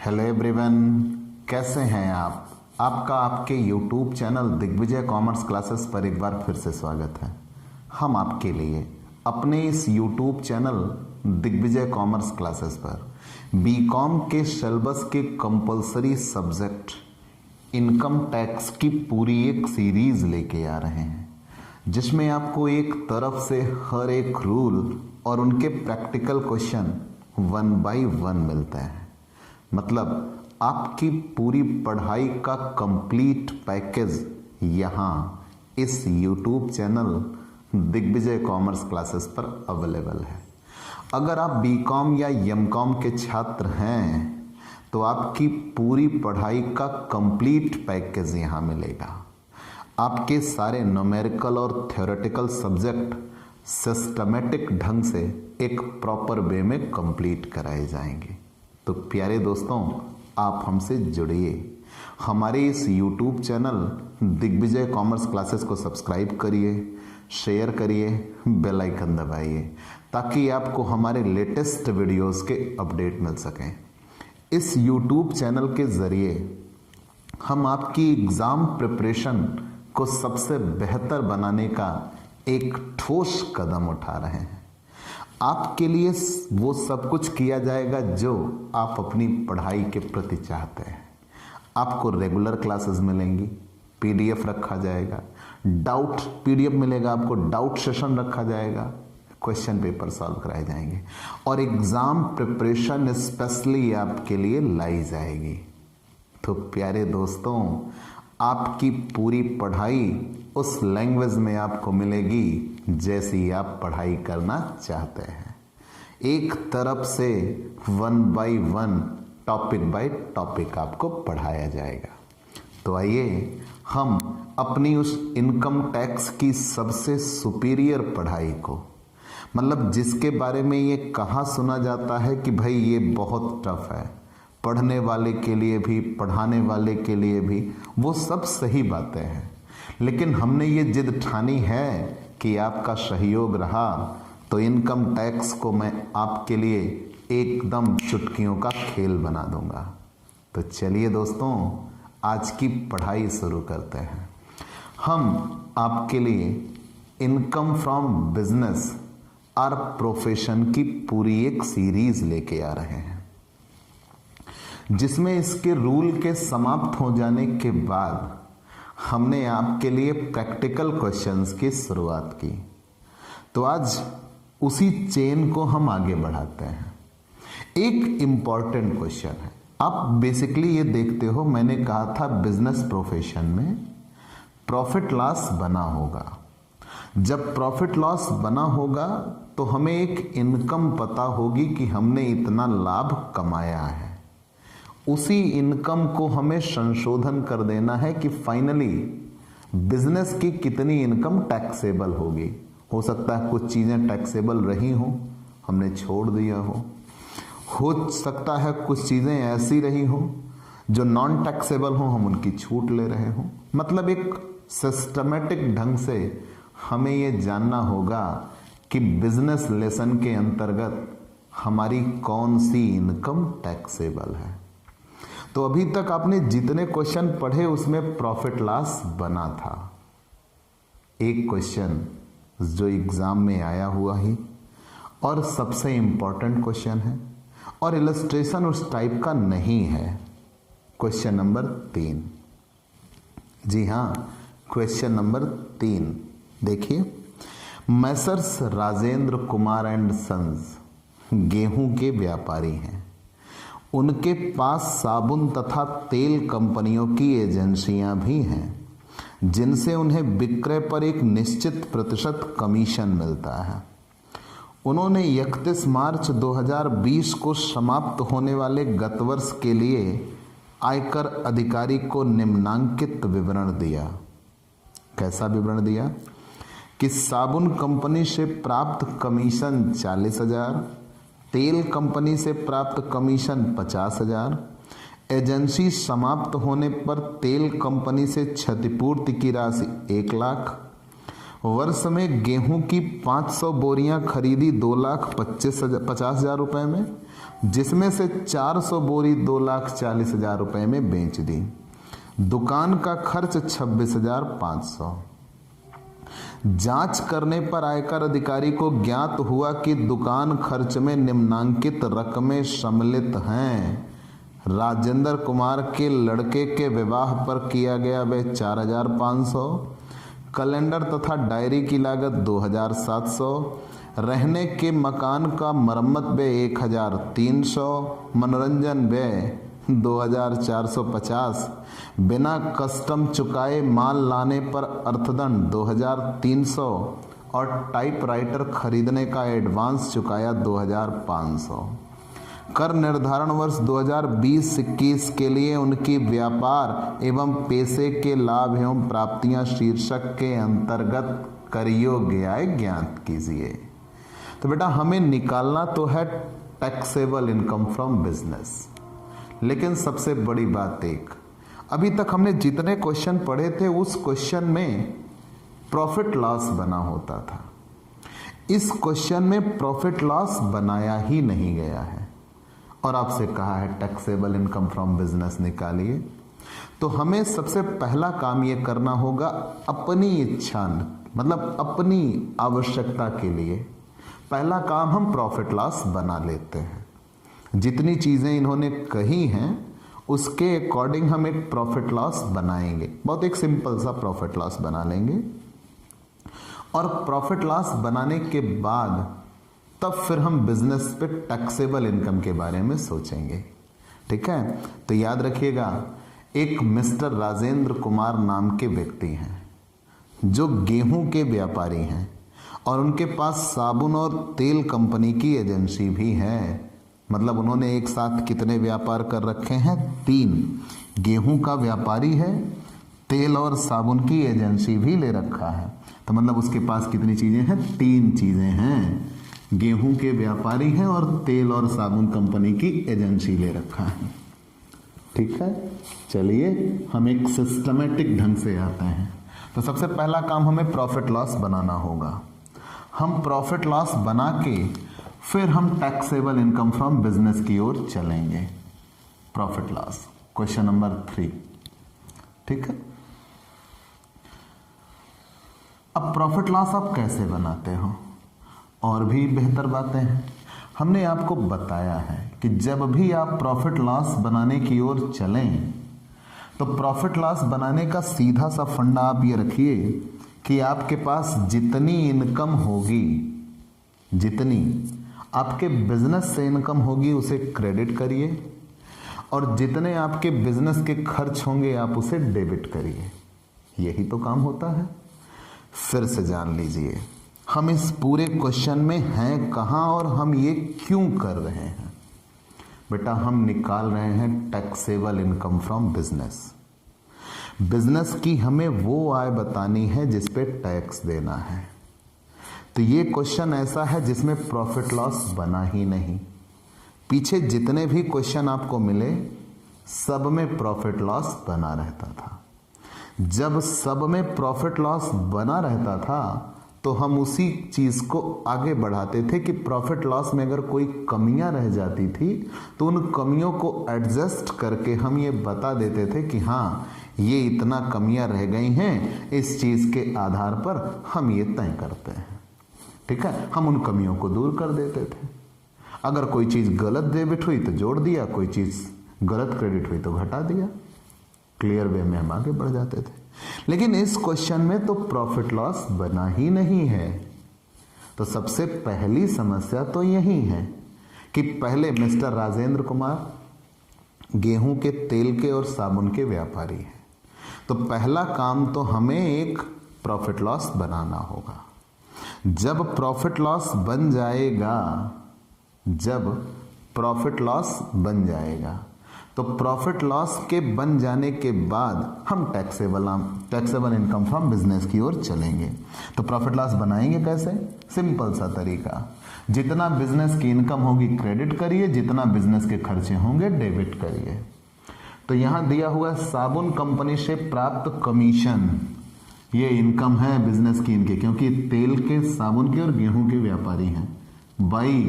Hello everyone, कैसे हैं आप? आपका आपके YouTube channel Digvijay commerce classes पर एक बार फिर से स्वागत है। हम आपके लिए अपने इस YouTube channel Digvijay commerce classes पर बीकॉम के सिलेबस के कंपलसरी सब्जेक्ट इनकम टैक्स की पूरी एक सीरीज लेके आ रहे हैं, जिसमें आपको एक तरफ से हर एक रूल और उनके प्रैक्टिकल क्वेश्चन 1 बाय 1 मिलता है। मतलब आपकी पूरी पढ़ाई का कंप्लीट पैकेज यहाँ इस YouTube channel Digvijay commerce classes पर अवेलेबल है। अगर आप बीकॉम या एमकॉम के छात्र हैं तो आपकी पूरी पढ़ाई का कंप्लीट पैकेज यहाँ मिलेगा। आपके सारे न्यूमेरिकल और थ्योरेटिकल सब्जेक्ट सिस्टमेटिक ढंग से एक प्रॉपर वे में कंप्लीट कराए जाएंगे। तो प्यारे दोस्तों, आप हमसे जुड़िए, हमारे इस YouTube channel Digvijay commerce classes को सब्सक्राइब करिए, शेयर करिए, बेल आइकन दबाइए ताकि आपको हमारे लेटेस्ट वीडियोस के अपडेट मिल सकें। इस YouTube चैनल के ज़रिए हम आपकी एग्ज़ाम प्रिपरेशन को सबसे बेहतर बनाने का एक ठोस कदम उठा रहे हैं। आपके लिए वो सब कुछ किया जाएगा जो आप अपनी पढ़ाई के प्रति चाहते हैं। आपको रेगुलर क्लासेस मिलेंगी, PDF रखा जाएगा, डाउट PDF मिलेगा, आपको डाउट सेशन रखा जाएगा, क्वेश्चन पेपर सॉल्व कराए जाएंगे और एग्ज़ाम प्रिपरेशन स्पेशली आपके लिए लाई जाएगी। तो प्यारे दोस्तों, आपकी पूरी पढ़ाई उस लैंग्वेज में आपको मिलेगी जैसी आप पढ़ाई करना चाहते हैं। एक तरफ से 1 बाय 1 टॉपिक बाय टॉपिक आपको पढ़ाया जाएगा। तो आइए हम अपनी उस इनकम टैक्स की सबसे सुपीरियर पढ़ाई को, मतलब जिसके बारे में ये कहा सुना जाता है कि भाई ये बहुत टफ है, पढ़ने वाले के लिए भी पढ़ाने वाले के लिए भी, वो सब सही बातें हैं, लेकिन हमने ये जिद ठानी है कि आपका सहयोग रहा तो इनकम टैक्स को मैं आपके लिए एकदम चुटकियों का खेल बना दूंगा। तो चलिए दोस्तों, आज की पढ़ाई शुरू करते हैं। हम आपके लिए इनकम फ्रॉम बिजनेस और प्रोफेशन की पूरी एक सीरीज लेके आ रहे हैं, जिसमें इसके रूल के समाप्त हो जाने के बाद हमने आपके लिए प्रैक्टिकल क्वेश्चंस की शुरुआत की। तो आज उसी चेन को हम आगे बढ़ाते हैं। एक इम्पॉर्टेंट क्वेश्चन है। आप बेसिकली ये देखते हो, मैंने कहा था बिजनेस प्रोफेशन में प्रॉफिट लॉस बना होगा। जब प्रॉफिट लॉस बना होगा तो हमें एक इनकम पता होगी कि हमने इतना लाभ कमाया है। उसी इनकम को हमें संशोधन कर देना है कि फाइनली बिजनेस की कितनी इनकम टैक्सेबल होगी। हो सकता है कुछ चीज़ें टैक्सेबल रही हों, हमने छोड़ दिया हो सकता है कुछ चीज़ें ऐसी रही हों जो नॉन टैक्सेबल हों, हम उनकी छूट ले रहे हों। मतलब एक सिस्टमेटिक ढंग से हमें ये जानना होगा कि बिजनेस लेसन के अंतर्गत हमारी कौन सी इनकम टैक्सेबल है। तो अभी तक आपने जितने क्वेश्चन पढ़े उसमें प्रॉफिट लॉस बना था। एक क्वेश्चन जो एग्जाम में आया हुआ ही और सबसे इंपॉर्टेंट क्वेश्चन है और इलस्ट्रेशन उस टाइप का नहीं है, क्वेश्चन नंबर 3। जी हाँ, क्वेश्चन नंबर 3 देखिए। Messrs Rajendra Kumar and sons गेहूं के व्यापारी हैं। उनके पास साबुन तथा तेल कंपनियों की एजेंसियां भी हैं, जिनसे उन्हें विक्रय पर एक निश्चित प्रतिशत कमीशन मिलता है। उन्होंने 31 मार्च 2020 को समाप्त होने वाले गत वर्ष के लिए आयकर अधिकारी को निम्नांकित विवरण दिया। कैसा विवरण दिया कि साबुन कंपनी से प्राप्त कमीशन 40,000, तेल कंपनी से प्राप्त कमीशन 50,000, एजेंसी समाप्त होने पर तेल कंपनी से क्षतिपूर्ति की राशि 1 लाख, वर्ष में गेहूं की 500 बोरियां खरीदी 2,50,000 रुपए में, जिसमें से 400 बोरी 2,40,000 रुपए में बेच दी। दुकान का खर्च 26,500। जांच करने पर आयकर अधिकारी को ज्ञात हुआ कि दुकान खर्च में निम्नांकित रकमें सम्मिलित हैं। राजेंद्र कुमार के लड़के के विवाह पर किया गया व्यय 4,500, कैलेंडर तथा डायरी की लागत 2,700, रहने के मकान का मरम्मत व्यय 1,300, मनोरंजन व्यय 2,450, बिना कस्टम चुकाए माल लाने पर अर्थदंड 2,300 और टाइपराइटर खरीदने का एडवांस चुकाया 2,500। कर निर्धारण वर्ष 2020-21 के लिए उनकी व्यापार एवं पैसे के लाभ एवं प्राप्तियां शीर्षक के अंतर्गत कर योग्य आय ज्ञात कीजिए। तो बेटा हमें निकालना तो है टैक्सेबल इनकम फ्रॉम बिजनेस, लेकिन सबसे बड़ी बात एक, अभी तक हमने जितने क्वेश्चन पढ़े थे उस क्वेश्चन में प्रॉफिट लॉस बना होता था। इस क्वेश्चन में प्रॉफिट लॉस बनाया ही नहीं गया है और आपसे कहा है टैक्सेबल इनकम फ्रॉम बिजनेस निकालिए। तो हमें सबसे पहला काम ये करना होगा, अपनी इच्छा मतलब अपनी आवश्यकता के लिए पहला काम हम प्रॉफिट लॉस बना लेते हैं। जितनी चीज़ें इन्होंने कही हैं उसके अकॉर्डिंग हम एक प्रॉफिट लॉस बनाएंगे। बहुत एक सिंपल सा प्रॉफिट लॉस बना लेंगे और प्रॉफिट लॉस बनाने के बाद तब फिर हम बिजनेस पे टैक्सेबल इनकम के बारे में सोचेंगे। ठीक है, तो याद रखिएगा, एक मिस्टर राजेंद्र कुमार नाम के व्यक्ति हैं जो गेहूं के व्यापारी हैं और उनके पास साबुन और तेल कंपनी की एजेंसी भी है। मतलब उन्होंने एक साथ कितने व्यापार कर रखे हैं? 3। गेहूं का व्यापारी है, तेल और साबुन की एजेंसी भी ले रखा है। तो मतलब उसके पास कितनी चीजें हैं? 3 चीजें हैं। गेहूं के व्यापारी हैं और तेल और साबुन कंपनी की एजेंसी ले रखा है। ठीक है, चलिए हम एक सिस्टमेटिक ढंग से आते हैं। तो सबसे पहला काम हमें प्रॉफिट लॉस बनाना होगा। हम प्रॉफिट लॉस बना के फिर हम टैक्सेबल इनकम फ्रॉम बिजनेस की ओर चलेंगे। Profit loss question number 3। ठीक है, अब प्रॉफिट लॉस आप कैसे बनाते हो और भी बेहतर बातें हैं। हमने आपको बताया है कि जब भी आप प्रॉफिट लॉस बनाने की ओर चलें तो प्रॉफिट लॉस बनाने का सीधा सा फंडा आप ये रखिए कि आपके पास जितनी इनकम होगी, जितनी आपके बिजनेस से इनकम होगी उसे क्रेडिट करिए और जितने आपके बिजनेस के खर्च होंगे आप उसे डेबिट करिए। यही तो काम होता है। फिर से जान लीजिए हम इस पूरे क्वेश्चन में हैं कहाँ और हम ये क्यों कर रहे हैं। बेटा हम निकाल रहे हैं taxable income from business. Business की हमें वो आय बतानी है जिस पे टैक्स देना है। तो ये क्वेश्चन ऐसा है जिसमें प्रॉफिट लॉस बना ही नहीं। पीछे जितने भी क्वेश्चन आपको मिले सब में प्रॉफिट लॉस बना रहता था। जब सब में प्रॉफिट लॉस बना रहता था तो हम उसी चीज को आगे बढ़ाते थे कि प्रॉफिट लॉस में अगर कोई कमियां रह जाती थी तो उन कमियों को एडजस्ट करके हम ये बता देते थे कि हाँ ये इतना कमियां रह गई हैं, इस चीज के आधार पर हम ये तय करते हैं। ठीक है, हम उन कमियों को दूर कर देते थे। अगर कोई चीज गलत डेबिट हुई तो जोड़ दिया, कोई चीज गलत क्रेडिट हुई तो घटा दिया। क्लियर वे में हम आगे बढ़ जाते थे। लेकिन इस क्वेश्चन में तो प्रॉफिट लॉस बना ही नहीं है। तो सबसे पहली समस्या तो यही है कि पहले मिस्टर राजेंद्र कुमार गेहूं के तेल के और साबुन के व्यापारी हैं। तो पहला काम तो हमें एक प्रॉफिट लॉस बनाना होगा। जब प्रॉफिट लॉस बन जाएगा, जब प्रॉफिट लॉस बन जाएगा तो प्रॉफिट लॉस के बन जाने के बाद हम टैक्सेबल इनकम फ्रॉम बिजनेस की ओर चलेंगे। तो प्रॉफिट लॉस बनाएंगे कैसे? सिंपल सा तरीका, जितना बिजनेस की इनकम होगी क्रेडिट करिए, जितना बिजनेस के खर्चे होंगे डेबिट करिए। तो यहां दिया हुआ साबुन कंपनी से प्राप्त कमीशन ये इनकम है बिजनेस की इनके, क्योंकि तेल के, साबुन के और गेहूं के व्यापारी हैं। By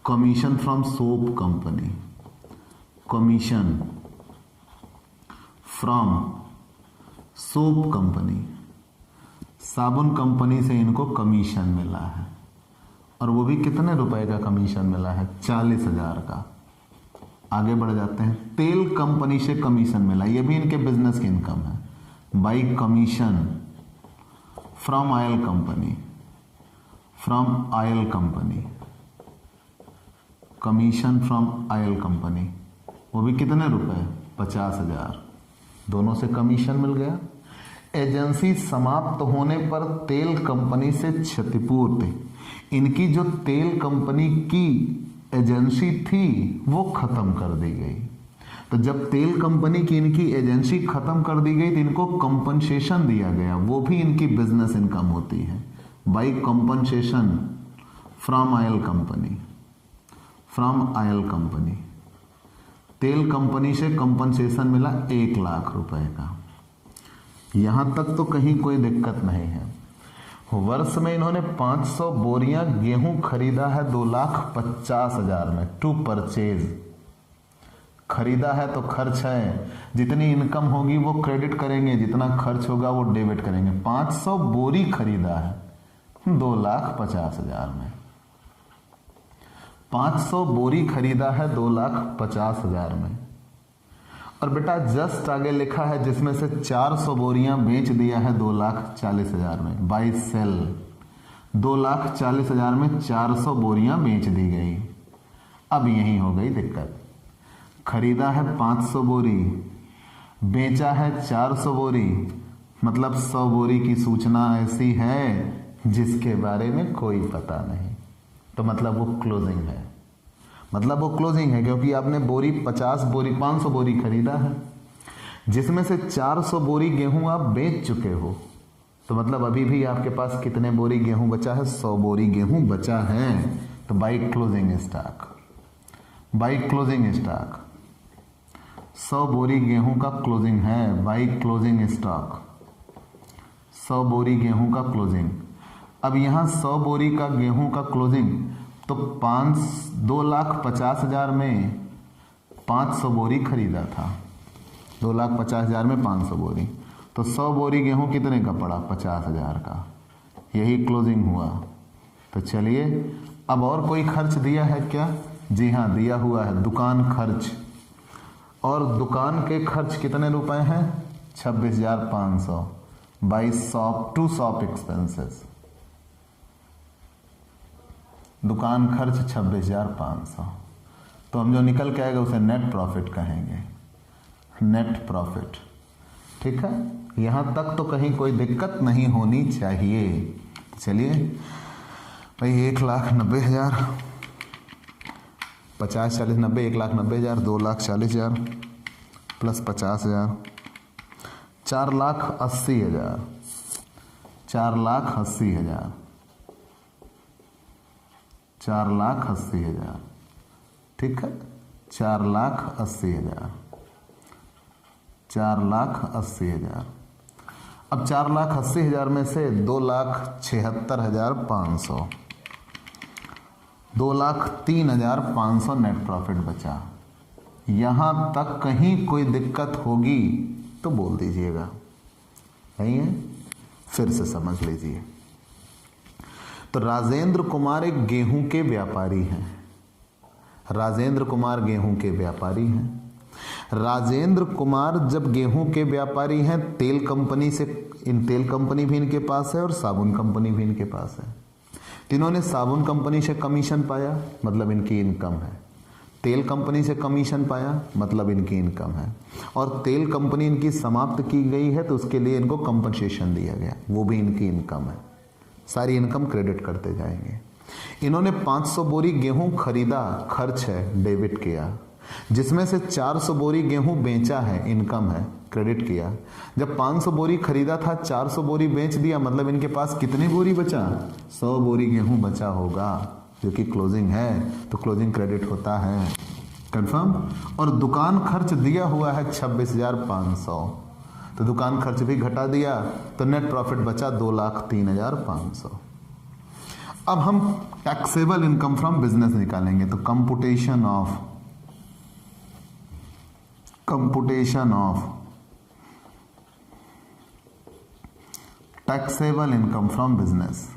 commission from soap company, commission from soap company, साबुन कंपनी से इनको कमीशन मिला है, और वो भी कितने रुपए का कमीशन मिला है? 40,000 का। आगे बढ़ जाते हैं। तेल कंपनी से कमीशन मिला, ये भी इनके बिजनेस की इनकम है। By commission from oil company, from oil company, commission from oil company, वो भी कितने रुपए? 50,000। दोनों से कमीशन मिल गया। एजेंसी समाप्त होने पर तेल कंपनी से क्षतिपूर्ति, इनकी जो तेल कंपनी की एजेंसी थी वो खत्म कर दी गई। तो जब तेल कंपनी की इनकी एजेंसी खत्म कर दी गई तो इनको कंपनसेशन दिया गया, वो भी इनकी बिजनेस इनकम होती है। By compensation from oil company, from oil company, तेल कंपनी से कंपनसेशन मिला 1 लाख रुपए का। यहां तक तो कहीं कोई दिक्कत नहीं है। वर्ष में इन्होंने 500 बोरियां गेहूं खरीदा है 2,50,000 में। टू परचेज, खरीदा है तो खर्च है, जितनी इनकम होगी वो क्रेडिट करेंगे, जितना खर्च होगा वो डेबिट करेंगे। 500 बोरी खरीदा है 2,50,000 में। 500 बोरी खरीदा है 2,50,000 में। और बेटा जस्ट आगे लिखा है जिसमें से 400 बोरियां बेच दिया है 2,40,000 में। बाई सेल 2,40,000 में 400 बोरियां बेच दी गई। अब यही हो गई दिक्कत। खरीदा है 500 बोरी, बेचा है 400 बोरी, मतलब 100 बोरी की सूचना ऐसी है जिसके बारे में कोई पता नहीं। तो मतलब वो क्लोजिंग है, मतलब वो क्लोजिंग है, क्योंकि आपने बोरी 50 बोरी 500 बोरी खरीदा है, जिसमें से 400 बोरी गेहूं आप बेच चुके हो। तो मतलब अभी भी आपके पास कितने बोरी गेहूं बचा है? 100 बोरी गेहूं बचा है। तो by closing stock, by closing stock 100 बोरी गेहूं का क्लोजिंग है। बाई क्लोजिंग स्टॉक 100 बोरी गेहूं का क्लोजिंग। अब यहां 100 बोरी का गेहूं का क्लोजिंग, तो 2,50,000 में 500 बोरी खरीदा था। 2,50,000 में 500 बोरी, तो 100 बोरी गेहूं कितने का पड़ा? 50,000 का। यही क्लोजिंग हुआ। तो चलिए, अब और कोई खर्च दिया है क्या? जी हाँ, दिया हुआ है दुकान खर्च। और दुकान के खर्च कितने रुपए हैं? 26,500 by shop to shop expenses. दुकान खर्च 26,500। तो हम जो निकल के आएगा उसे नेट प्रॉफिट कहेंगे, नेट प्रॉफिट। ठीक है, यहां तक तो कहीं कोई दिक्कत नहीं होनी चाहिए। चलिए भाई, 1,90,000 50 40 90 1,90,000 2,40,000 प्लस 50,000 4,80,000 4,80,000 4,80,000। ठीक है, 4,80,000 4,80,000। अब 4,80,000 में से 2,76,500 2,03,500 नेट प्रॉफिट बचा। यहां तक कहीं कोई दिक्कत होगी तो बोल दीजिएगा, नहीं है? फिर से समझ लीजिए। तो राजेंद्र कुमार एक गेहूं के व्यापारी हैं। राजेंद्र कुमार गेहूं के व्यापारी हैं। राजेंद्र कुमार जब गेहूं के व्यापारी हैं, तेल कंपनी से, तेल कंपनी भी इनके पास है और साबुन कंपनी भी इनके पास है। तो इन्होंने साबुन कंपनी से कमीशन पाया, मतलब इनकी इनकम है। तेल कंपनी से कमीशन पाया, मतलब इनकी इनकम है। और तेल कंपनी इनकी समाप्त की गई है तो उसके लिए इनको कंपनसेशन दिया गया, वो भी इनकी इनकम है। सारी इनकम क्रेडिट करते जाएंगे। इन्होंने 500 बोरी गेहूं खरीदा, खर्च है, डेबिट किया। जिसमें से 400 बोरी गेहूं बेचा है, इनकम है, क्रेडिट किया। जब 500 बोरी खरीदा था, 400 बोरी बेच दिया, मतलब इनके पास कितनी बोरी बचा? 100 बोरी गेहूं बचा होगा, जो कि क्लोजिंग है, तो क्लोजिंग क्रेडिट होता है। कंफर्म। और दुकान खर्च दिया हुआ है 26,500, तो दुकान खर्च भी घटा दिया, तो नेट प्रॉफिट बचा 2,03,500। अब हम टैक्सेबल इनकम फ्रॉम बिजनेस निकालेंगे। तो computation of taxable income from business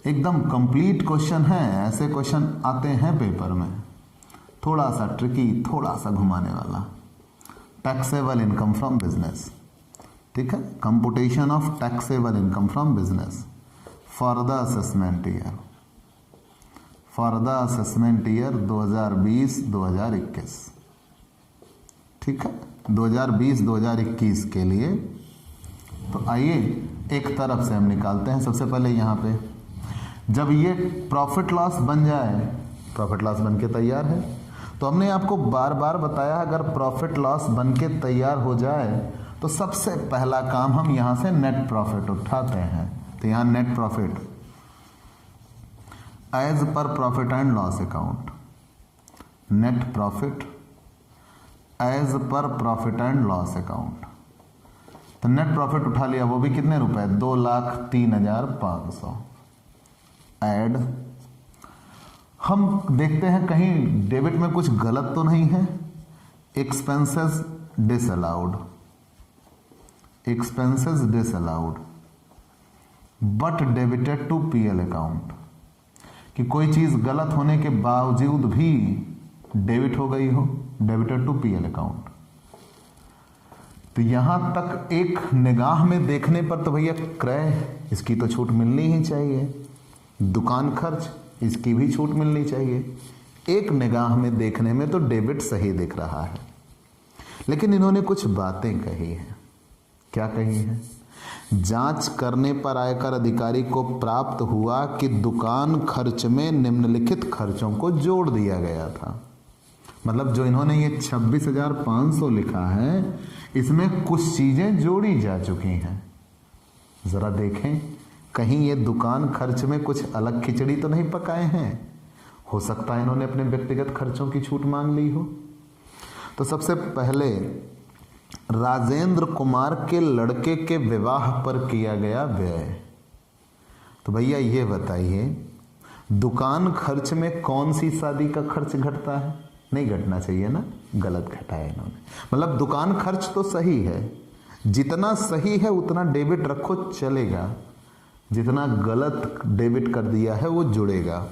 एकदम कंप्लीट क्वेश्चन है। ऐसे क्वेश्चन आते हैं पेपर में, थोड़ा सा ट्रिकी, थोड़ा सा घुमाने वाला। टैक्सेबल इनकम फ्रॉम बिजनेस, ठीक है। Computation of taxable income from business for the assessment year 2020-2021, ठीक है, 2020-2021 के लिए। तो आइए एक तरफ से हम निकालते हैं। सबसे पहले यहाँ पे जब ये प्रॉफिट लॉस बन जाए, प्रॉफिट लॉस बन के तैयार है, तो हमने आपको बार बार बताया अगर प्रॉफिट लॉस बन के तैयार हो जाए तो सबसे पहला काम हम यहाँ से नेट प्रॉफिट उठाते हैं। तो यहाँ net profit as per profit and loss account, net profit as per profit and loss account. तो नेट प्रॉफिट उठा लिया, वो भी कितने रुपए, 2,03,500। ऐड, हम देखते हैं कहीं डेबिट में कुछ गलत तो नहीं है। Expenses disallowed, but debited to PL account, कि कोई चीज गलत होने के बावजूद भी डेबिट हो गई हो, डेबिटेड टू पीएल अकाउंट। तो यहां तक एक निगाह में देखने पर तो भैया क्रय, इसकी तो छूट मिलनी ही चाहिए। दुकान खर्च, इसकी भी छूट मिलनी चाहिए। एक निगाह में देखने में तो डेबिट सही दिख रहा है, लेकिन इन्होंने कुछ बातें कही हैं। क्या कही है? जांच करने पर आयकर अधिकारी को प्राप्त हुआ कि दुकान खर्च में निम्नलिखित खर्चों को जोड़ दिया गया था। मतलब जो इन्होंने ये 26,500 लिखा है, इसमें कुछ चीजें जोड़ी जा चुकी हैं। जरा देखें कहीं ये दुकान खर्च में कुछ अलग खिचड़ी तो नहीं पकाए हैं। हो सकता है इन्होंने अपने व्यक्तिगत खर्चों की छूट मांग ली हो। तो सबसे पहले राजेंद्र कुमार के लड़के के विवाह पर किया गया व्यय। तो भैया ये बताइए, दुकान खर्च में कौन सी शादी का खर्च घटता है? नहीं घटना चाहिए ना, गलत घटाया इन्होंने। मतलब दुकान खर्च तो सही है, जितना सही है उतना डेबिट रखो चलेगा, जितना गलत डेबिट कर दिया है वो जुड़ेगा।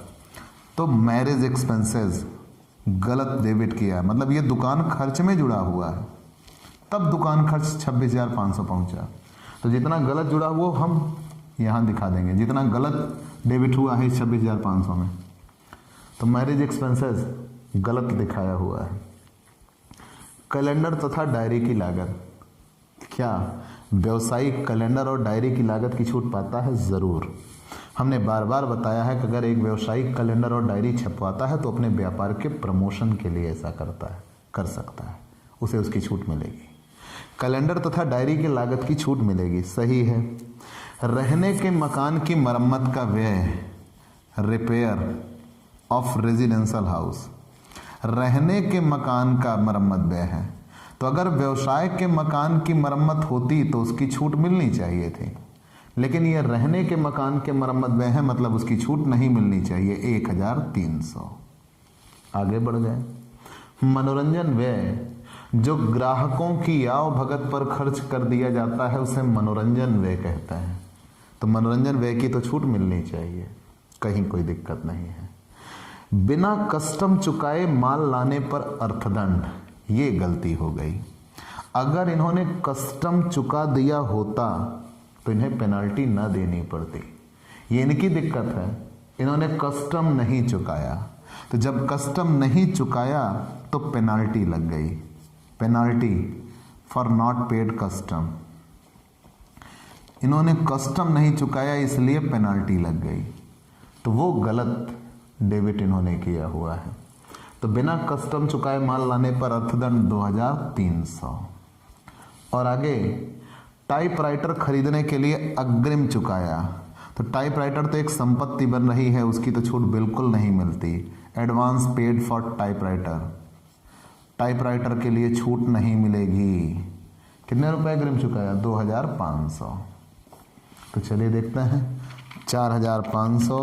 तो मैरिज एक्सपेंसेस गलत डेबिट किया, मतलब ये दुकान खर्च में जुड़ा हुआ है, तब दुकान खर्च 26,500 पहुंचा। तो जितना गलत जुड़ा वो हम यहां दिखा देंगे, जितना गलत डेबिट हुआ है 26,500 में। तो मैरिज एक्सपेंसेस गलत दिखाया हुआ है। कैलेंडर तथा डायरी की लागत, क्या व्यवसायिक कैलेंडर और डायरी की लागत की छूट पाता है? जरूर। हमने बार बार बताया है कि अगर एक व्यवसायिक कैलेंडर और डायरी छपवाता है तो अपने व्यापार के प्रमोशन के लिए ऐसा कर सकता है, उसे उसकी छूट मिलेगी। कैलेंडर तथा डायरी की लागत की छूट मिलेगी, सही है। रहने के मकान की मरम्मत का व्यय, रिपेयर ऑफ रेजिडेंशियल हाउस, रहने के मकान का मरम्मत व्यय है। तो अगर व्यवसाय के मकान की मरम्मत होती तो उसकी छूट मिलनी चाहिए थी, लेकिन ये रहने के मकान के मरम्मत व्यय है, मतलब उसकी छूट नहीं मिलनी चाहिए, 1,300। आगे बढ़ गए। मनोरंजन व्यय, जो ग्राहकों की आव भगत पर खर्च कर दिया जाता है उसे मनोरंजन व्यय कहते हैं। तो मनोरंजन व्यय की तो छूट मिलनी चाहिए, कहीं कोई दिक्कत नहीं है। बिना कस्टम चुकाए माल लाने पर अर्थदंड, ये गलती हो गई। अगर इन्होंने कस्टम चुका दिया होता तो इन्हें पेनाल्टी ना देनी पड़ती, ये इनकी दिक्कत है। इन्होंने कस्टम नहीं चुकाया, तो जब कस्टम नहीं चुकाया तो पेनाल्टी लग गई, penalty for not paid custom. इन्होंने कस्टम नहीं चुकाया इसलिए पेनाल्टी लग गई, तो वो गलत डेबिट इन्होंने किया हुआ है। तो बिना कस्टम चुकाए माल लाने पर अर्थदंड 2,300। और आगे टाइपराइटर खरीदने के लिए अग्रिम चुकाया, तो टाइपराइटर तो एक संपत्ति बन रही है, उसकी तो छूट बिल्कुल नहीं मिलती। Advance paid for typewriter, typewriter के लिए छूट नहीं मिलेगी, कितने रुपए अग्रिम चुकाया? 2500। तो चलिए देखते हैं। 4500,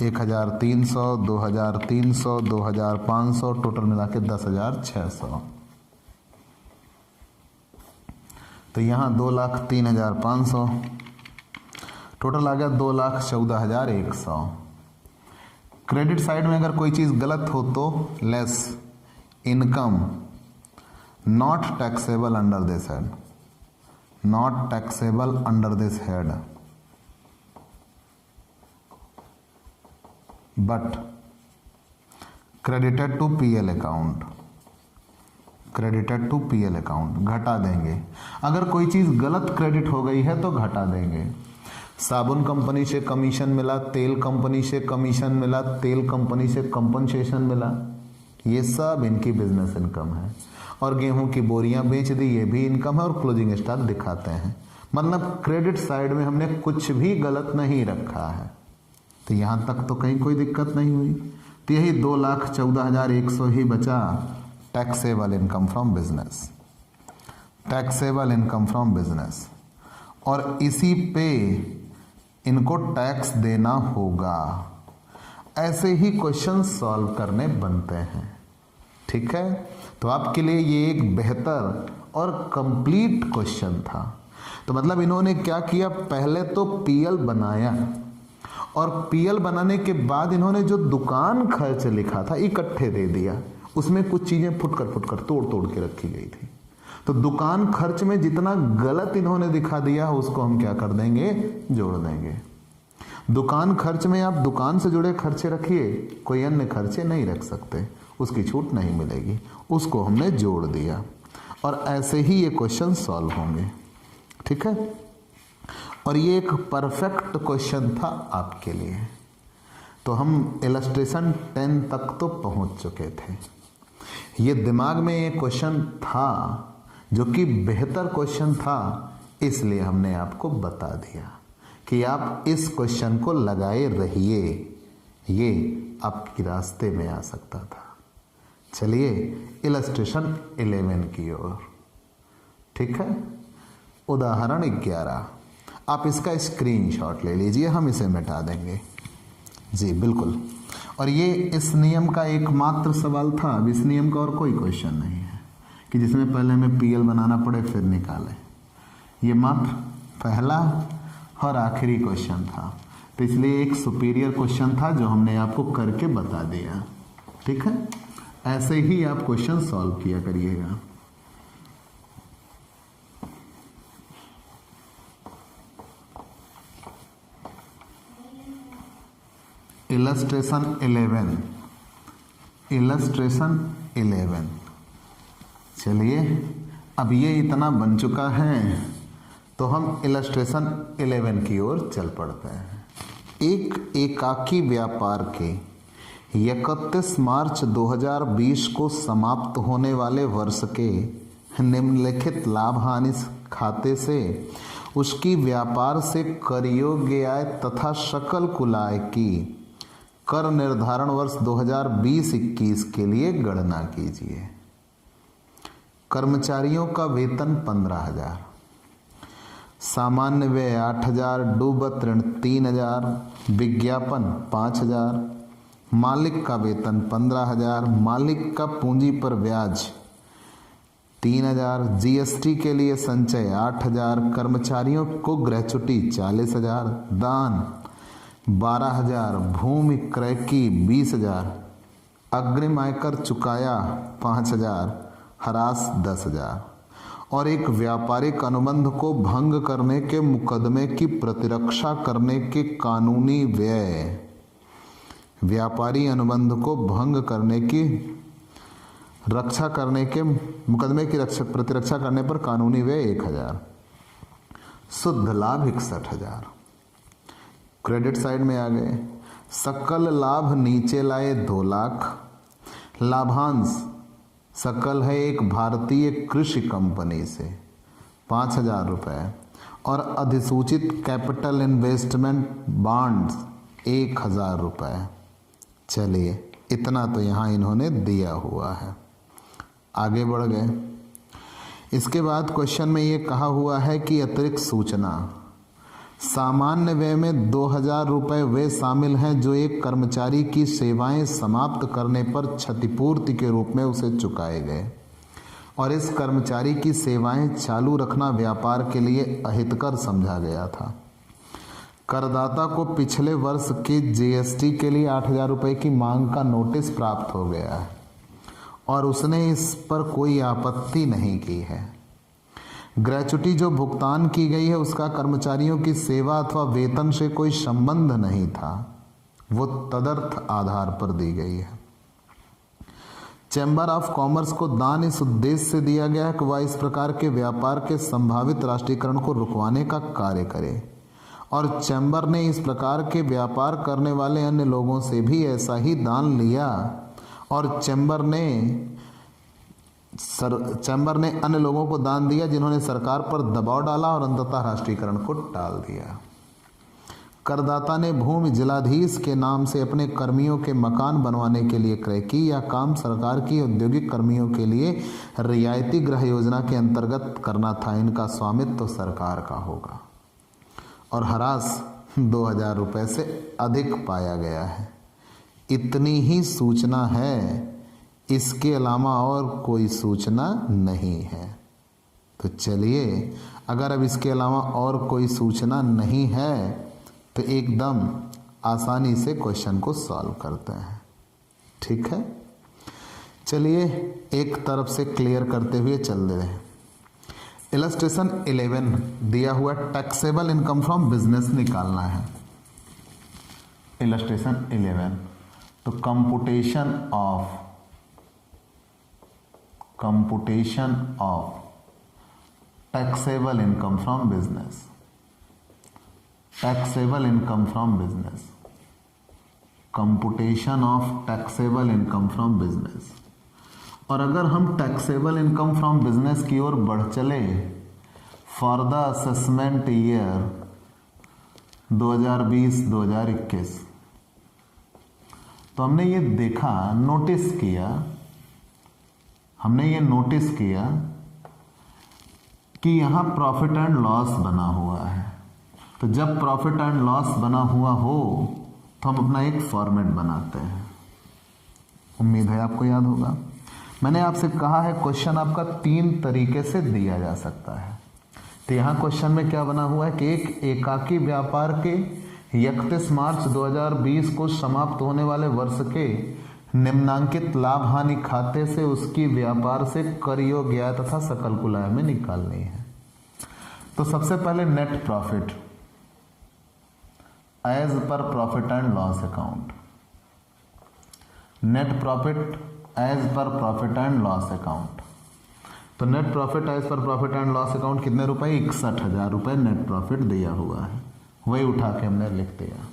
1300, 2300, 2500, टोटल मिला के 10,600। तो यहाँ 2,03,500, टोटल आ गया 2,14,100। क्रेडिट साइड में अगर कोई चीज़ गलत हो तो less income not taxable under this head, not taxable under this head, but credited to PL account, credited to PL account, घटा देंगे। अगर कोई चीज़ गलत क्रेडिट हो गई है तो घटा देंगे। साबुन कंपनी से कमीशन मिला, तेल कंपनी से कमीशन मिला, तेल कंपनी से कंपनसेशन मिला, ये सब इनकी बिजनेस इनकम है। और गेहूं की बोरियां बेच दी, ये भी इनकम है और क्लोजिंग स्टॉक दिखाते हैं। मतलब क्रेडिट साइड में हमने कुछ भी गलत नहीं रखा है। तो यहां तक तो कहीं कोई दिक्कत नहीं हुई। तो यही 2,14,100 ही बचा taxable income from business, taxable income from business. और इसी पे इनको टैक्स देना होगा। ऐसे ही क्वेश्चन सॉल्व करने बनते हैं। ठीक है, तो आपके लिए ये एक बेहतर और कंप्लीट क्वेश्चन था। तो मतलब इन्होंने क्या किया, पहले तो पीएल बनाया और पीएल बनाने के बाद इन्होंने जो दुकान खर्च लिखा था इकट्ठे दे दिया। उसमें कुछ चीजें फुटकर तोड़ के रखी गई थी। तो दुकान खर्च में जितना गलत इन्होंने दिखा दिया उसको हम क्या कर देंगे, जोड़ देंगे। दुकान खर्च में आप दुकान से जुड़े खर्चे रखिए, कोई अन्य खर्चे नहीं रख सकते, उसकी छूट नहीं मिलेगी, उसको हमने जोड़ दिया। और ऐसे ही ये क्वेश्चन सॉल्व होंगे। ठीक है, और ये एक परफेक्ट क्वेश्चन था आपके लिए। तो हम इलस्ट्रेशन 10 तक तो पहुंच चुके थे। ये दिमाग में ये क्वेश्चन था जो कि बेहतर क्वेश्चन था, इसलिए हमने आपको बता दिया कि आप इस क्वेश्चन को लगाए रहिए, ये आपके रास्ते में आ सकता था। चलिए इलस्ट्रेशन 11 की ओर। ठीक है, उदाहरण 11, आप इसका स्क्रीनशॉट ले लीजिए, हम इसे मिटा देंगे। जी बिल्कुल। और ये इस नियम का एकमात्र सवाल था। अब इस नियम का और कोई क्वेश्चन नहीं है कि जिसमें पहले हमें पीएल बनाना पड़े फिर निकालें। ये मात्र पहला और आखिरी क्वेश्चन था। तो इसलिए एक सुपीरियर क्वेश्चन था जो हमने आपको करके बता दिया। ठीक है, ऐसे ही आप क्वेश्चन सॉल्व किया करिएगा। Illustration 11, illustration 11। चलिए अब ये इतना बन चुका है तो हम इलस्ट्रेशन 11 की ओर चल पड़ते हैं। एक एकाकी व्यापार के 31 मार्च 2020 को समाप्त होने वाले वर्ष के निम्नलिखित लाभ हानि खाते से उसकी व्यापार से कर योग्य आय तथा सकल कुल आय की कर निर्धारण वर्ष 2020-21 के लिए गणना कीजिए। कर्मचारियों का वेतन 15,000, सामान्य व्यय 8,000, डूबत ऋण 3,000, विज्ञापन 5,000, मालिक का वेतन 15,000, मालिक का पूंजी पर ब्याज 3,000, जीएसटी के लिए संचय 8,000, कर्मचारियों को ग्रेच्युटी 40,000, दान 12,000, भूमि क्रय की 20,000, अग्रिम आयकर चुकाया 5,000, हरास 10,000 और एक व्यापारिक अनुबंध को भंग करने के मुकदमे की प्रतिरक्षा करने के कानूनी व्यय, व्यापारी अनुबंध को भंग करने की रक्षा करने के मुकदमे की प्रतिरक्षा करने पर कानूनी व्यय 1,000, शुद्ध लाभ 61,000। क्रेडिट साइड में आ गए। सकल लाभ नीचे लाए 2 लाख। लाभांश सकल है एक भारतीय कृषि कंपनी से 5,000 रुपये और अधिसूचित कैपिटल इन्वेस्टमेंट बॉन्ड्स 1,000 रुपये। चलिए इतना तो यहाँ इन्होंने दिया हुआ है। आगे बढ़ गए। इसके बाद क्वेश्चन में ये कहा हुआ है कि अतिरिक्त सूचना, सामान्य व्यय में 2000 रुपये वे शामिल हैं जो एक कर्मचारी की सेवाएं समाप्त करने पर क्षतिपूर्ति के रूप में उसे चुकाए गए और इस कर्मचारी की सेवाएं चालू रखना व्यापार के लिए अहितकर समझा गया था। करदाता को पिछले वर्ष के जीएसटी के लिए 8000 रुपये की मांग का नोटिस प्राप्त हो गया है और उसने इस पर कोई आपत्ति नहीं की है। ग्रेच्युटी जो भुगतान की गई है उसका कर्मचारियों की सेवा अथवा वेतन से कोई संबंध नहीं था, वो तदर्थ आधार पर दी गई है। चैम्बर ऑफ कॉमर्स को दान इस उद्देश्य से दिया गया है कि वह इस प्रकार के व्यापार के संभावित राष्ट्रीयकरण को रुकवाने का कार्य करे और चैम्बर ने इस प्रकार के व्यापार करने वाले अन्य लोगों से भी ऐसा ही दान लिया और चैम्बर ने अन्य लोगों को दान दिया जिन्होंने सरकार पर दबाव डाला और अंततः राष्ट्रीयकरण को टाल दिया। करदाता ने भूमि जिलाधीश के नाम से अपने कर्मियों के मकान बनवाने के लिए क्रय की। यह काम सरकार की औद्योगिक कर्मियों के लिए रियायती गृह योजना के अंतर्गत करना था। इनका स्वामित्व तो सरकार का होगा और ह्रास 2000 रुपये से अधिक पाया गया है। इतनी ही सूचना है, इसके अलावा और कोई सूचना नहीं है। तो चलिए, अगर अब इसके अलावा और कोई सूचना नहीं है तो एकदम आसानी से क्वेश्चन को सॉल्व करते हैं। ठीक है, चलिए एक तरफ से क्लियर करते हुए चल रहे हैं। इलस्ट्रेशन 11 दिया हुआ टैक्सेबल इनकम फ्रॉम बिजनेस निकालना है। इलस्ट्रेशन 11, तो computation of taxable income from business, taxable income from business, computation of taxable income from business. और अगर हम टैक्सेबल इनकम फ्रॉम बिजनेस की ओर बढ़ चले फॉर द असेसमेंट ईयर 2020-2021, तो हमने ये देखा, हमने ये नोटिस किया कि यहाँ प्रॉफिट एंड लॉस बना हुआ है। तो जब प्रॉफिट एंड लॉस बना हुआ हो तो हम अपना एक फॉर्मेट बनाते हैं। उम्मीद है आपको याद होगा। मैंने आपसे कहा है क्वेश्चन आपका 3 तरीके से दिया जा सकता है। तो यहाँ क्वेश्चन में क्या बना हुआ है कि एक एकाकी व्यापार के 31 मार्च 2020 को समाप्त होने वाले वर्ष के निम्नांकित लाभ हानि खाते से उसकी व्यापार से कर योग्य आय तथा सकल कुल आय में निकालनी है। तो सबसे पहले net profit as per profit and loss account, net profit as per profit and loss account. तो net profit as per profit and loss account कितने रुपए? 61,000 रुपये नेट प्रॉफिट दिया हुआ है, वही उठा के हमने लिख दिया।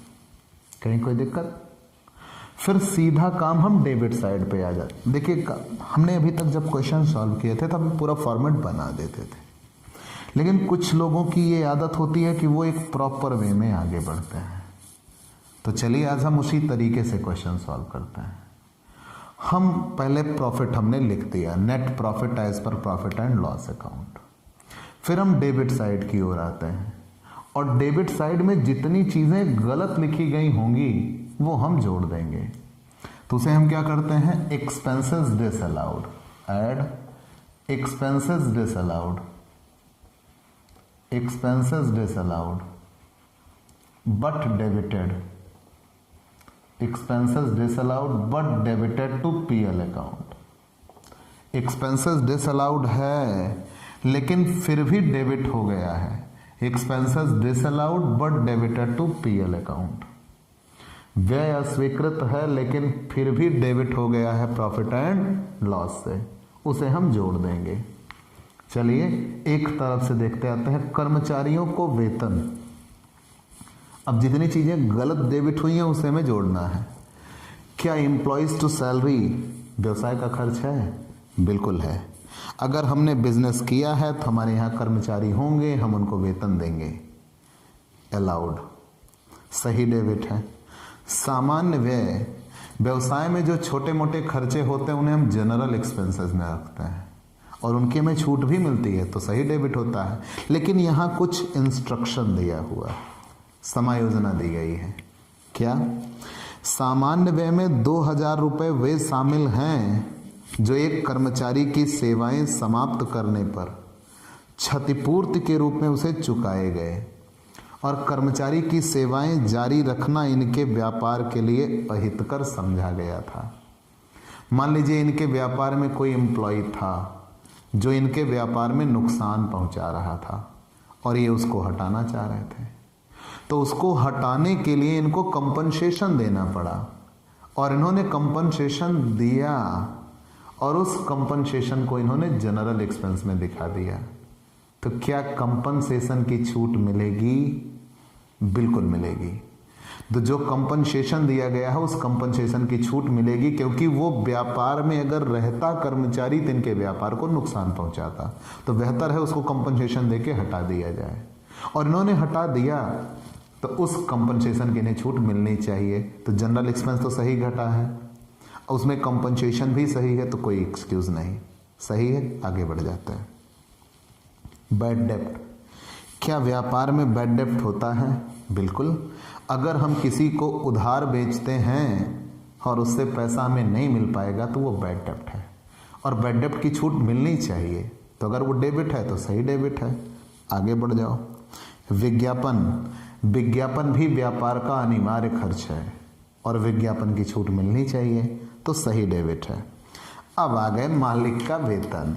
कहीं कोई दिक्कत? फिर सीधा काम हम डेबिट साइड पे आ जाते। देखिए, हमने अभी तक जब क्वेश्चन सॉल्व किए थे तब पूरा फॉर्मेट बना देते थे, लेकिन कुछ लोगों की ये आदत होती है कि वो एक प्रॉपर वे में आगे बढ़ते हैं। तो चलिए आज हम उसी तरीके से क्वेश्चन सॉल्व करते हैं। हम पहले प्रॉफिट हमने लिख दिया, net profit as per profit and loss account. फिर हम डेबिट साइड की ओर आते हैं और डेबिट साइड में जितनी चीजें गलत लिखी गई होंगी वो हम जोड़ देंगे। तो उसे हम क्या करते हैं? Expenses disallowed, add expenses disallowed, expenses disallowed but debited, expenses disallowed but debited to PL account. Expenses disallowed है लेकिन फिर भी डेबिट हो गया है, expenses disallowed but debited to PL account. व्यय अस्वीकृत है लेकिन फिर भी डेबिट हो गया है प्रॉफिट एंड लॉस से, उसे हम जोड़ देंगे। चलिए एक तरफ से देखते आते हैं, कर्मचारियों को वेतन। अब जितनी चीजें गलत डेबिट हुई हैं उसे हमें जोड़ना है। क्या एम्प्लॉइज टू सैलरी व्यवसाय का खर्च है? बिल्कुल है। अगर हमने बिजनेस किया है तो हमारे यहाँ कर्मचारी होंगे, हम उनको वेतन देंगे, अलाउड, सही डेबिट है। सामान्य व्यय, व्यवसाय में जो छोटे मोटे खर्चे होते हैं उन्हें हम जनरल एक्सपेंसेस में रखते हैं और उनके में छूट भी मिलती है तो सही डेबिट होता है। लेकिन यहाँ कुछ इंस्ट्रक्शन दिया हुआ है, समायोजना दी गई है। क्या? सामान्य व्यय में 2000 रुपये वे शामिल हैं जो एक कर्मचारी की सेवाएं समाप्त करने पर क्षतिपूर्ति के रूप में उसे चुकाए गए और कर्मचारी की सेवाएं जारी रखना इनके व्यापार के लिए अहितकर समझा गया था। मान लीजिए इनके व्यापार में कोई एम्प्लॉय था जो इनके व्यापार में नुकसान पहुंचा रहा था और ये उसको हटाना चाह रहे थे, तो उसको हटाने के लिए इनको कंपनसेशन देना पड़ा और इन्होंने कंपनसेशन दिया और उस कंपनसेशन को इन्होंने जनरल एक्सपेंस में दिखा दिया। तो क्या कंपनसेशन की छूट मिलेगी? बिल्कुल मिलेगी। तो जो कंपनसेशन दिया गया है उस कंपनसेशन की छूट मिलेगी, क्योंकि वो व्यापार में अगर रहता कर्मचारी तो इनके व्यापार को नुकसान पहुंचाता, तो बेहतर है उसको कंपनसेशन देके हटा दिया जाए। और इन्होंने हटा दिया तो उस कंपनसेशन की इन्हें छूट मिलनी चाहिए। तो जनरल एक्सपेंस तो सही घटा है, उसमें कंपनसेशन भी सही है, तो कोई एक्सक्यूज नहीं, सही है। आगे बढ़ जाते हैं। बैड डेप्ट। क्या व्यापार में बैड डेप्ट होता है? बिल्कुल। अगर हम किसी को उधार बेचते हैं और उससे पैसा हमें नहीं मिल पाएगा तो वो बैड डेप्ट है और बैड डेप्ट की छूट मिलनी चाहिए। तो अगर वो डेबिट है तो सही डेबिट है। आगे बढ़ जाओ। विज्ञापन। विज्ञापन भी व्यापार का अनिवार्य खर्च है और विज्ञापन की छूट मिलनी चाहिए, तो सही डेबिट है। अब आ गए मालिक का वेतन।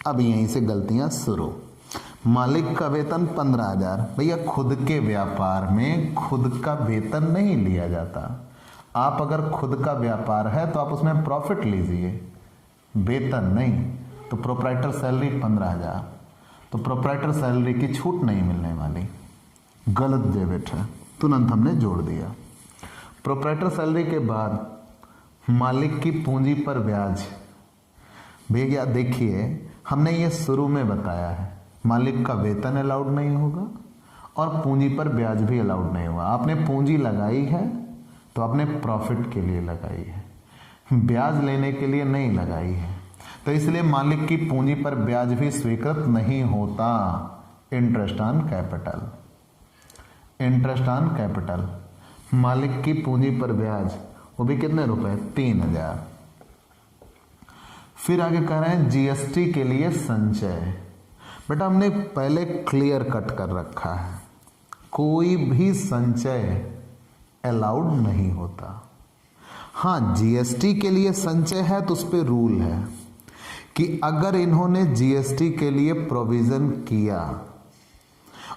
अब यहीं से गलतियां शुरू। मालिक का वेतन 15,000। भैया खुद के व्यापार में खुद का वेतन नहीं लिया जाता। आप अगर खुद का व्यापार है तो आप उसमें प्रॉफिट लीजिए, वेतन नहीं। तो प्रोप्राइटर सैलरी 15,000, तो प्रोप्राइटर सैलरी की छूट नहीं मिलने वाली, गलत डेबिट है। तुरंत हमने जोड़ दिया। प्रोप्राइटर सैलरी के बाद मालिक की पूंजी पर ब्याज। भैया देखिए हमने ये शुरू में बताया है, मालिक का वेतन अलाउड नहीं होगा और पूंजी पर ब्याज भी अलाउड नहीं होगा। आपने पूंजी लगाई है तो आपने प्रॉफिट के लिए लगाई है, ब्याज लेने के लिए नहीं लगाई है। तो इसलिए मालिक की पूंजी पर ब्याज भी स्वीकृत नहीं होता। Interest on capital. Interest on capital, मालिक की पूंजी पर ब्याज, वो भी कितने रुपए? 3,000। फिर आगे कह रहे हैं जीएसटी के लिए संचय। बेटा हमने पहले क्लियर कट कर रखा है, कोई भी संचय अलाउड नहीं होता। हाँ, जीएसटी के लिए संचय है तो उस पर रूल है कि अगर इन्होंने जीएसटी के लिए प्रोविजन किया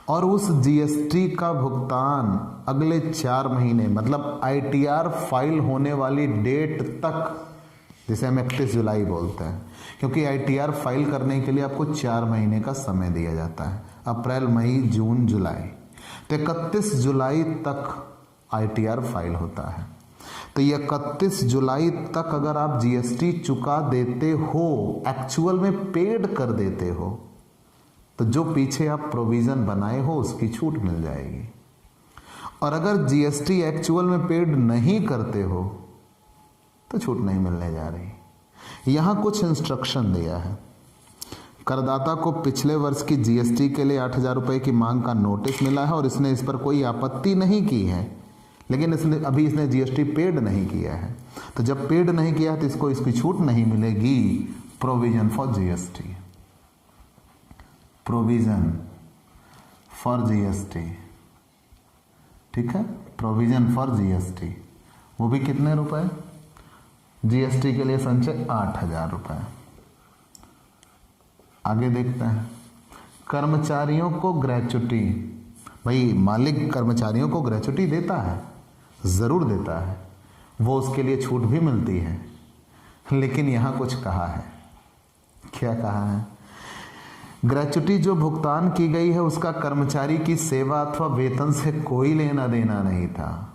और उस जीएसटी का भुगतान अगले 4 महीने मतलब आईटीआर फाइल होने वाली डेट तक, जिसे हम 31 जुलाई बोलते हैं, क्योंकि आईटीआर फाइल करने के लिए आपको 4 महीने का समय दिया जाता है, अप्रैल मई जून जुलाई। तो 31 जुलाई तक आईटीआर फाइल होता है। तो ये 31 जुलाई तक अगर आप जीएसटी चुका देते हो, एक्चुअल में पेड कर देते हो, तो जो पीछे आप प्रोविजन बनाए हो उसकी छूट मिल जाएगी। और अगर जीएसटी एक्चुअल में पेड नहीं करते हो तो छूट नहीं मिलने जा रही। यहां कुछ इंस्ट्रक्शन दिया है। करदाता को पिछले वर्ष की जीएसटी के लिए 8,000 रुपये की मांग का नोटिस मिला है और इसने इस पर कोई आपत्ति नहीं की है, लेकिन इसने जीएसटी पेड नहीं किया है। तो जब पेड नहीं किया है तो इसको इसकी छूट नहीं मिलेगी। Provision for GST, provision for GST, ठीक है, प्रोविजन फॉर जीएसटी, वो भी कितने रुपए? जीएसटी के लिए संचय 8,000 रुपये। आगे देखते हैं। कर्मचारियों को ग्रेच्युटी। भाई मालिक कर्मचारियों को ग्रेच्युटी देता है, जरूर देता है, वो उसके लिए छूट भी मिलती है। लेकिन यहां कुछ कहा है। क्या कहा है? ग्रेच्युटी जो भुगतान की गई है उसका कर्मचारी की सेवा अथवा वेतन से कोई लेना देना नहीं था।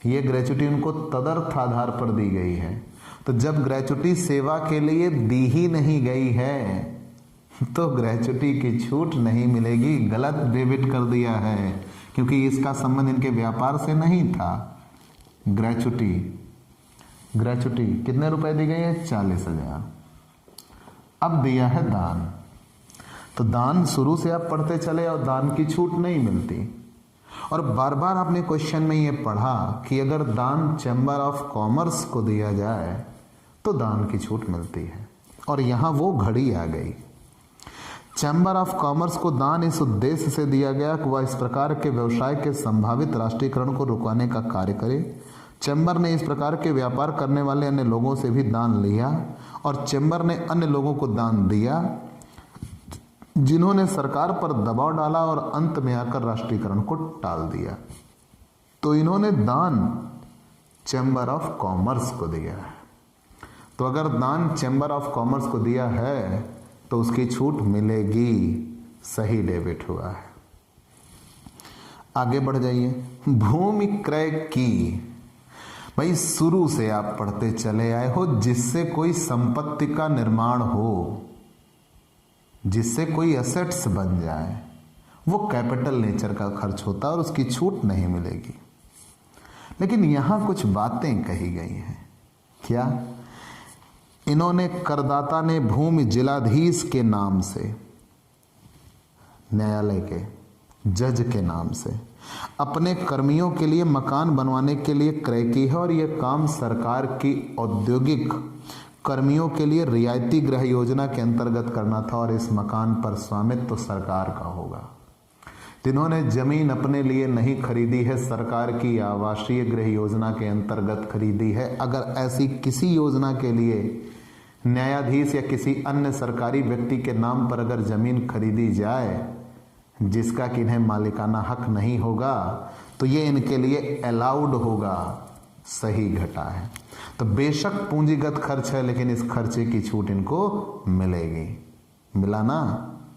ये ग्रेच्युटी उनको तदर्थ आधार पर दी गई है। तो जब ग्रेच्युटी सेवा के लिए दी ही नहीं गई है तो ग्रेच्युटी की छूट नहीं मिलेगी। गलत डेबिट कर दिया है क्योंकि इसका संबंध इनके व्यापार से नहीं था। ग्रेच्युटी कितने रुपए दी गई है? 40,000। अब दिया है दान, तो दान शुरू से आप पढ़ते चले और दान की छूट नहीं मिलती। और बार बार आपने क्वेश्चन में ये पढ़ा कि अगर दान चैम्बर ऑफ कॉमर्स को दिया जाए तो दान की छूट मिलती है, और यहाँ वो घड़ी आ गई। चैम्बर ऑफ कॉमर्स को दान इस उद्देश्य से दिया गया कि वह इस प्रकार के व्यवसाय के संभावित राष्ट्रीयकरण को रुकवाने का कार्य करे। चैम्बर ने इस प्रकार के व्यापार करने वाले अन्य लोगों से भी दान लिया, और चैम्बर ने अन्य लोगों को दान दिया जिन्होंने सरकार पर दबाव डाला और अंत में आकर राष्ट्रीयकरण को टाल दिया। तो इन्होंने दान चैम्बर ऑफ कॉमर्स को दिया है। तो अगर दान चैम्बर ऑफ कॉमर्स को दिया है तो उसकी छूट मिलेगी, सही डेबिट हुआ है। आगे बढ़ जाइए। भूमि क्रय की, भाई शुरू से आप पढ़ते चले आए हो, जिससे कोई संपत्ति का निर्माण हो, जिससे कोई एसेट्स बन जाए, वो कैपिटल नेचर का खर्च होता है और उसकी छूट नहीं मिलेगी। लेकिन यहां कुछ बातें कही गई हैं। क्या? इन्होंने, करदाता ने भूमि जिलाधीश के नाम से, न्यायालय के जज के नाम से अपने कर्मियों के लिए मकान बनवाने के लिए क्रय की है, और यह काम सरकार की औद्योगिक कर्मियों के लिए रियायती गृह योजना के अंतर्गत करना था, और इस मकान पर स्वामित्व तो सरकार का होगा। जिन्होंने जमीन अपने लिए नहीं खरीदी है, सरकार की आवासीय गृह योजना के अंतर्गत खरीदी है। अगर ऐसी किसी योजना के लिए न्यायाधीश या किसी अन्य सरकारी व्यक्ति के नाम पर अगर जमीन खरीदी जाए जिसका कि इन्हें मालिकाना हक नहीं होगा, तो ये इनके लिए अलाउड होगा, सही घटा है। तो बेशक पूंजीगत खर्च है, लेकिन इस खर्चे की छूट इनको मिलेगी। मिला ना?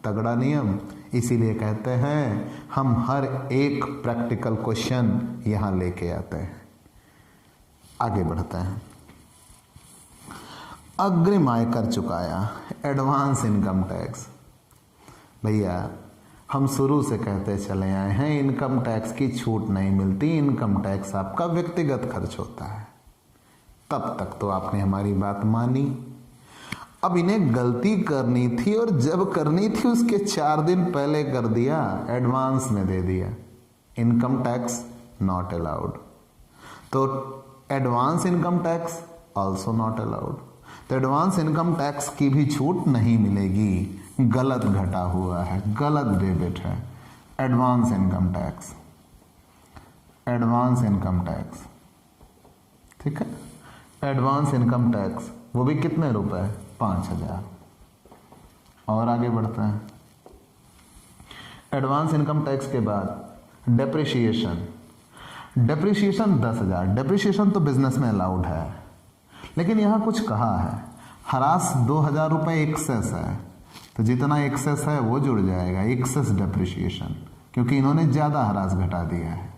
तगड़ा नियम। इसीलिए कहते हैं हम हर एक प्रैक्टिकल क्वेश्चन यहां लेके आते हैं। आगे बढ़ते हैं। अग्रिम आयकर चुकाया, एडवांस इनकम टैक्स। भैया हम शुरू से कहते चले आए हैं, इनकम टैक्स की छूट नहीं मिलती, इनकम टैक्स आपका व्यक्तिगत खर्च होता है। तब तक तो आपने हमारी बात मानी। अब इन्हें गलती करनी थी, और जब करनी थी उसके 4 दिन पहले कर दिया, एडवांस में दे दिया। इनकम टैक्स नॉट अलाउड, तो advance income tax also not allowed. तो एडवांस इनकम टैक्स की भी छूट नहीं मिलेगी, गलत घटा हुआ है, गलत डेबिट है। Advance income tax, advance income tax, ठीक है। एडवांस इनकम टैक्स वो भी कितने रुपए? 5,000। और आगे बढ़ते हैं। एडवांस इनकम टैक्स के बाद डेप्रिसिएशन, डेप्रिसिएशन 10,000। डेप्रिसिएशन तो बिजनेस में अलाउड है, लेकिन यहां कुछ कहा है, हरास 2,000 रुपये एक्सेस है, तो जितना एक्सेस है वो जुड़ जाएगा, एक्सेस डेप्रिसिएशन, क्योंकि इन्होंने ज़्यादा हरास घटा दिया है।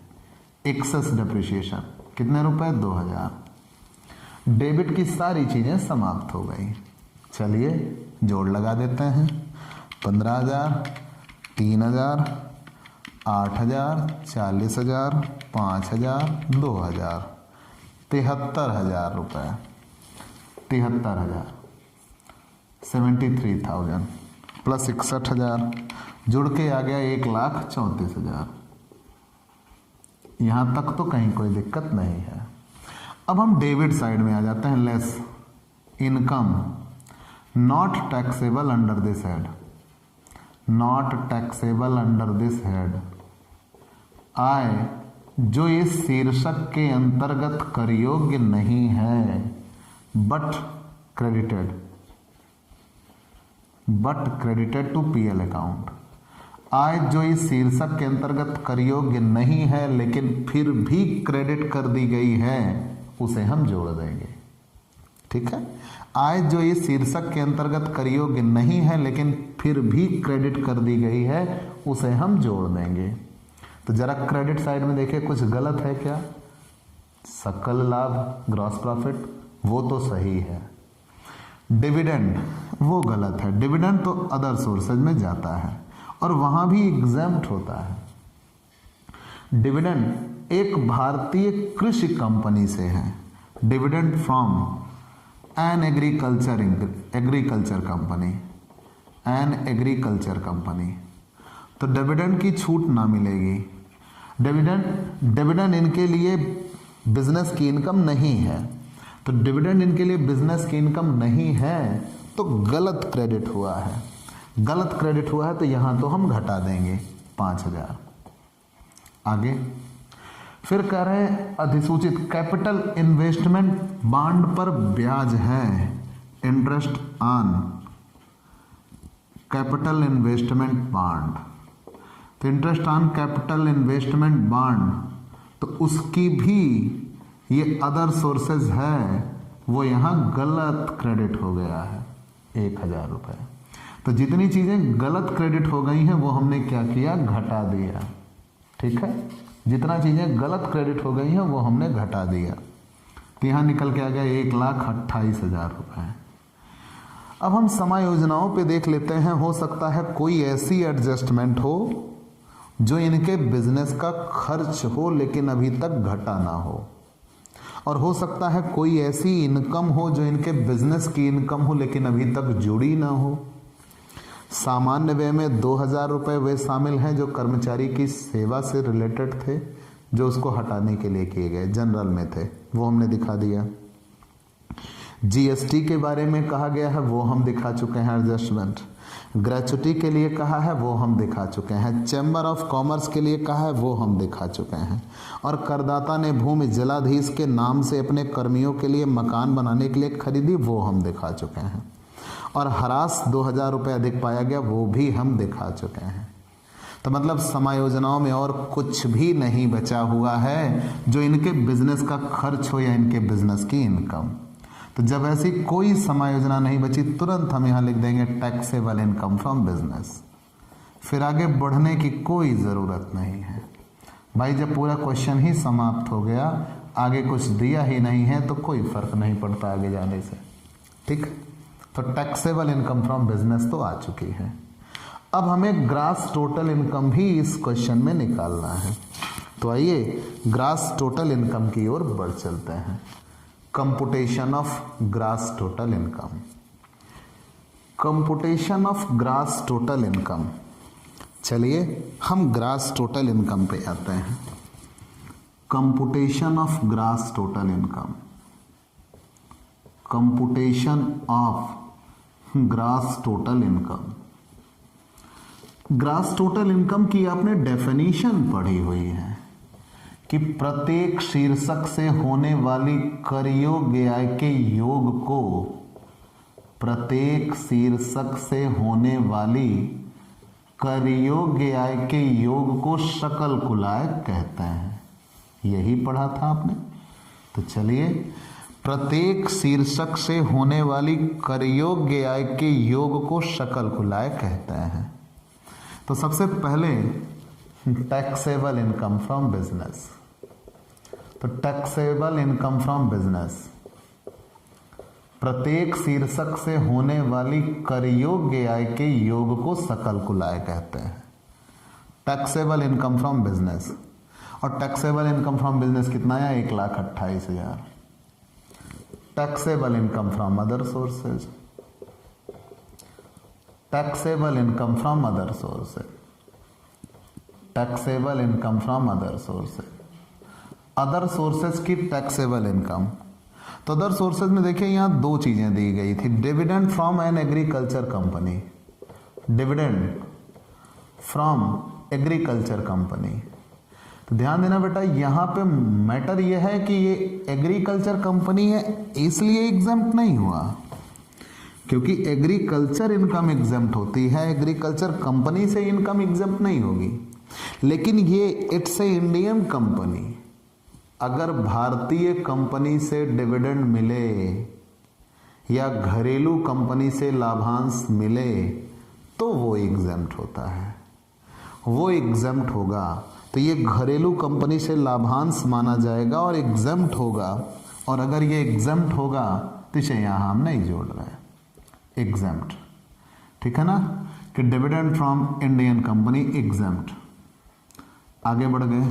एक्सेस डेप्रिसिएशन कितने रुपए? 2,000। डेबिट की सारी चीज़ें समाप्त हो गई। चलिए जोड़ लगा देते हैं। 15,000, 3,000, 8,000, 40,000, 5,000, 2,000, 73,000 रुपये। 73,000, 73,000 प्लस 61,000 जुड़ के आ गया 1,34,000। यहां तक तो कहीं कोई दिक्कत नहीं है। अब हम डेबिट साइड में आ जाते हैं। Less income not taxable under this head, not taxable under this head, आय जो इस शीर्षक के अंतर्गत कर योग्य नहीं है, but credited to PL account. आय जो इस शीर्षक के अंतर्गत कर योग्य नहीं है लेकिन फिर भी क्रेडिट कर दी गई है, उसे हम जोड़ देंगे, ठीक है। आय जो इस शीर्षक के अंतर्गत कर योग्य नहीं है लेकिन फिर भी क्रेडिट कर दी गई है, उसे हम जोड़ देंगे। तो जरा क्रेडिट साइड में देखिए, कुछ गलत है क्या? सकल लाभ, ग्रॉस प्रॉफिट, वो तो सही है। डिविडेंड वो गलत है। डिविडेंड तो अदर सोर्सेज में जाता है और वहां भी एग्जेम्प्ट होता है। डिविडेंड एक भारतीय कृषि कंपनी से है। Dividend from an agriculture company, an agriculture company, तो डिविडेंड की छूट ना मिलेगी। डिविडेंड इनके लिए बिजनेस की इनकम नहीं है, तो डिविडेंड इनके लिए बिजनेस की इनकम नहीं है, तो गलत क्रेडिट हुआ है। गलत क्रेडिट हुआ है तो यहां तो हम घटा देंगे 5000। आगे फिर कह रहे हैं अधिसूचित कैपिटल इन्वेस्टमेंट बॉन्ड पर ब्याज है, interest on capital investment bond, तो interest on capital investment bond, तो उसकी भी ये अदर सोर्सेज है, वो यहां गलत क्रेडिट हो गया है 1000 रुपये। तो जितनी चीजें गलत क्रेडिट हो गई हैं वो हमने क्या किया, घटा दिया। ठीक है, जितना चीजें गलत क्रेडिट हो गई हैं वो हमने घटा दिया, तो यहां निकल के आ गया 1,28,000 रुपये। अब हम समायोजनाओं पे देख लेते हैं। हो सकता है कोई ऐसी एडजस्टमेंट हो जो इनके बिजनेस का खर्च हो लेकिन अभी तक घटा ना हो, और हो सकता है कोई ऐसी इनकम हो जो इनके बिजनेस की इनकम हो लेकिन अभी तक जुड़ी ना हो। सामान्य व्यय में 2000 रुपये वे शामिल हैं जो कर्मचारी की सेवा से रिलेटेड थे, जो उसको हटाने के लिए किए गए, जनरल में थे, वो हमने दिखा दिया। जीएसटी के बारे में कहा गया है, वो हम दिखा चुके हैं एडजस्टमेंट। ग्रेचुटी के लिए कहा है, वो हम दिखा चुके हैं। चैम्बर ऑफ कॉमर्स के लिए कहा है, वो हम दिखा चुके हैं। और करदाता ने भूमि जिलाधीश के नाम से अपने कर्मियों के लिए मकान बनाने के लिए खरीदी, वो हम दिखा चुके हैं। और हरास 2000 रुपये अधिक पाया गया, वो भी हम दिखा चुके हैं। तो मतलब समायोजनाओं में और कुछ भी नहीं बचा हुआ है जो इनके बिजनेस का खर्च हो या इनके बिजनेस की इनकम। तो जब ऐसी कोई समायोजना नहीं बची, तुरंत हम यहां लिख देंगे टैक्सेबल इनकम फ्रॉम बिजनेस। फिर आगे बढ़ने की कोई ज़रूरत नहीं है भाई। जब पूरा क्वेश्चन ही समाप्त हो गया, आगे कुछ दिया ही नहीं है, तो कोई फर्क नहीं पड़ता आगे जाने से। ठीक, तो टैक्सेबल इनकम फ्रॉम बिजनेस तो आ चुकी है। अब हमें ग्रास टोटल इनकम भी इस क्वेश्चन में निकालना है, तो आइए ग्रास टोटल इनकम की ओर बढ़ चलते हैं। Computation of grass total income, computation of grass total income. चलिए हम ग्रास टोटल इनकम पे आते हैं। Computation of grass total income, computation of grass total income. Grass total income की आपने डेफिनेशन पढ़ी हुई है कि प्रत्येक शीर्षक से होने वाली कर योग्य आय के योग को, प्रत्येक शीर्षक से होने वाली कर योग्य आय के योग को सकल कुल आय कहते हैं। यही पढ़ा था आपने। तो चलिए, प्रत्येक शीर्षक से होने वाली कर योग्य आय के योग को सकल कुल आय कहते हैं। तो सबसे पहले टैक्सेबल इनकम फ्रॉम बिजनेस। तो टैक्सेबल इनकम फ्रॉम बिजनेस, प्रत्येक शीर्षक से होने वाली कर योग्य आय के योग को सकल कुल आय कहते हैं। टैक्सेबल इनकम फ्रॉम बिजनेस, और टैक्सेबल इनकम फ्रॉम बिजनेस कितना है, 1,28,000। Taxable income from other sources, taxable income from other sources, taxable income from other sources. Other sources की टैक्सेबल इनकम, तो अदर सोर्सेज में देखिए यहां दो चीजें दी गई थी। Dividend from an agriculture company, dividend from agriculture company. तो ध्यान देना बेटा, यहां पे मैटर यह है कि ये एग्रीकल्चर कंपनी है, इसलिए एग्जम्प्ट नहीं हुआ, क्योंकि एग्रीकल्चर इनकम एग्जम्प्ट होती है, एग्रीकल्चर कंपनी से इनकम एग्जम्प्ट नहीं होगी। लेकिन ये इट्स ए इंडियन कंपनी, अगर भारतीय कंपनी से डिविडेंड मिले या घरेलू कंपनी से लाभांश मिले तो वो एग्जम्प्ट होता है, वो एग्जम्प्ट होगा। तो ये घरेलू कंपनी से लाभांश माना जाएगा और एग्जम्प्ट होगा, और अगर ये एग्जम्प्ट होगा तो इसे यहां हम नहीं जोड़ रहे, एग्जम्प्ट। ठीक है ना, कि dividend from Indian company exempt. आगे बढ़ गए,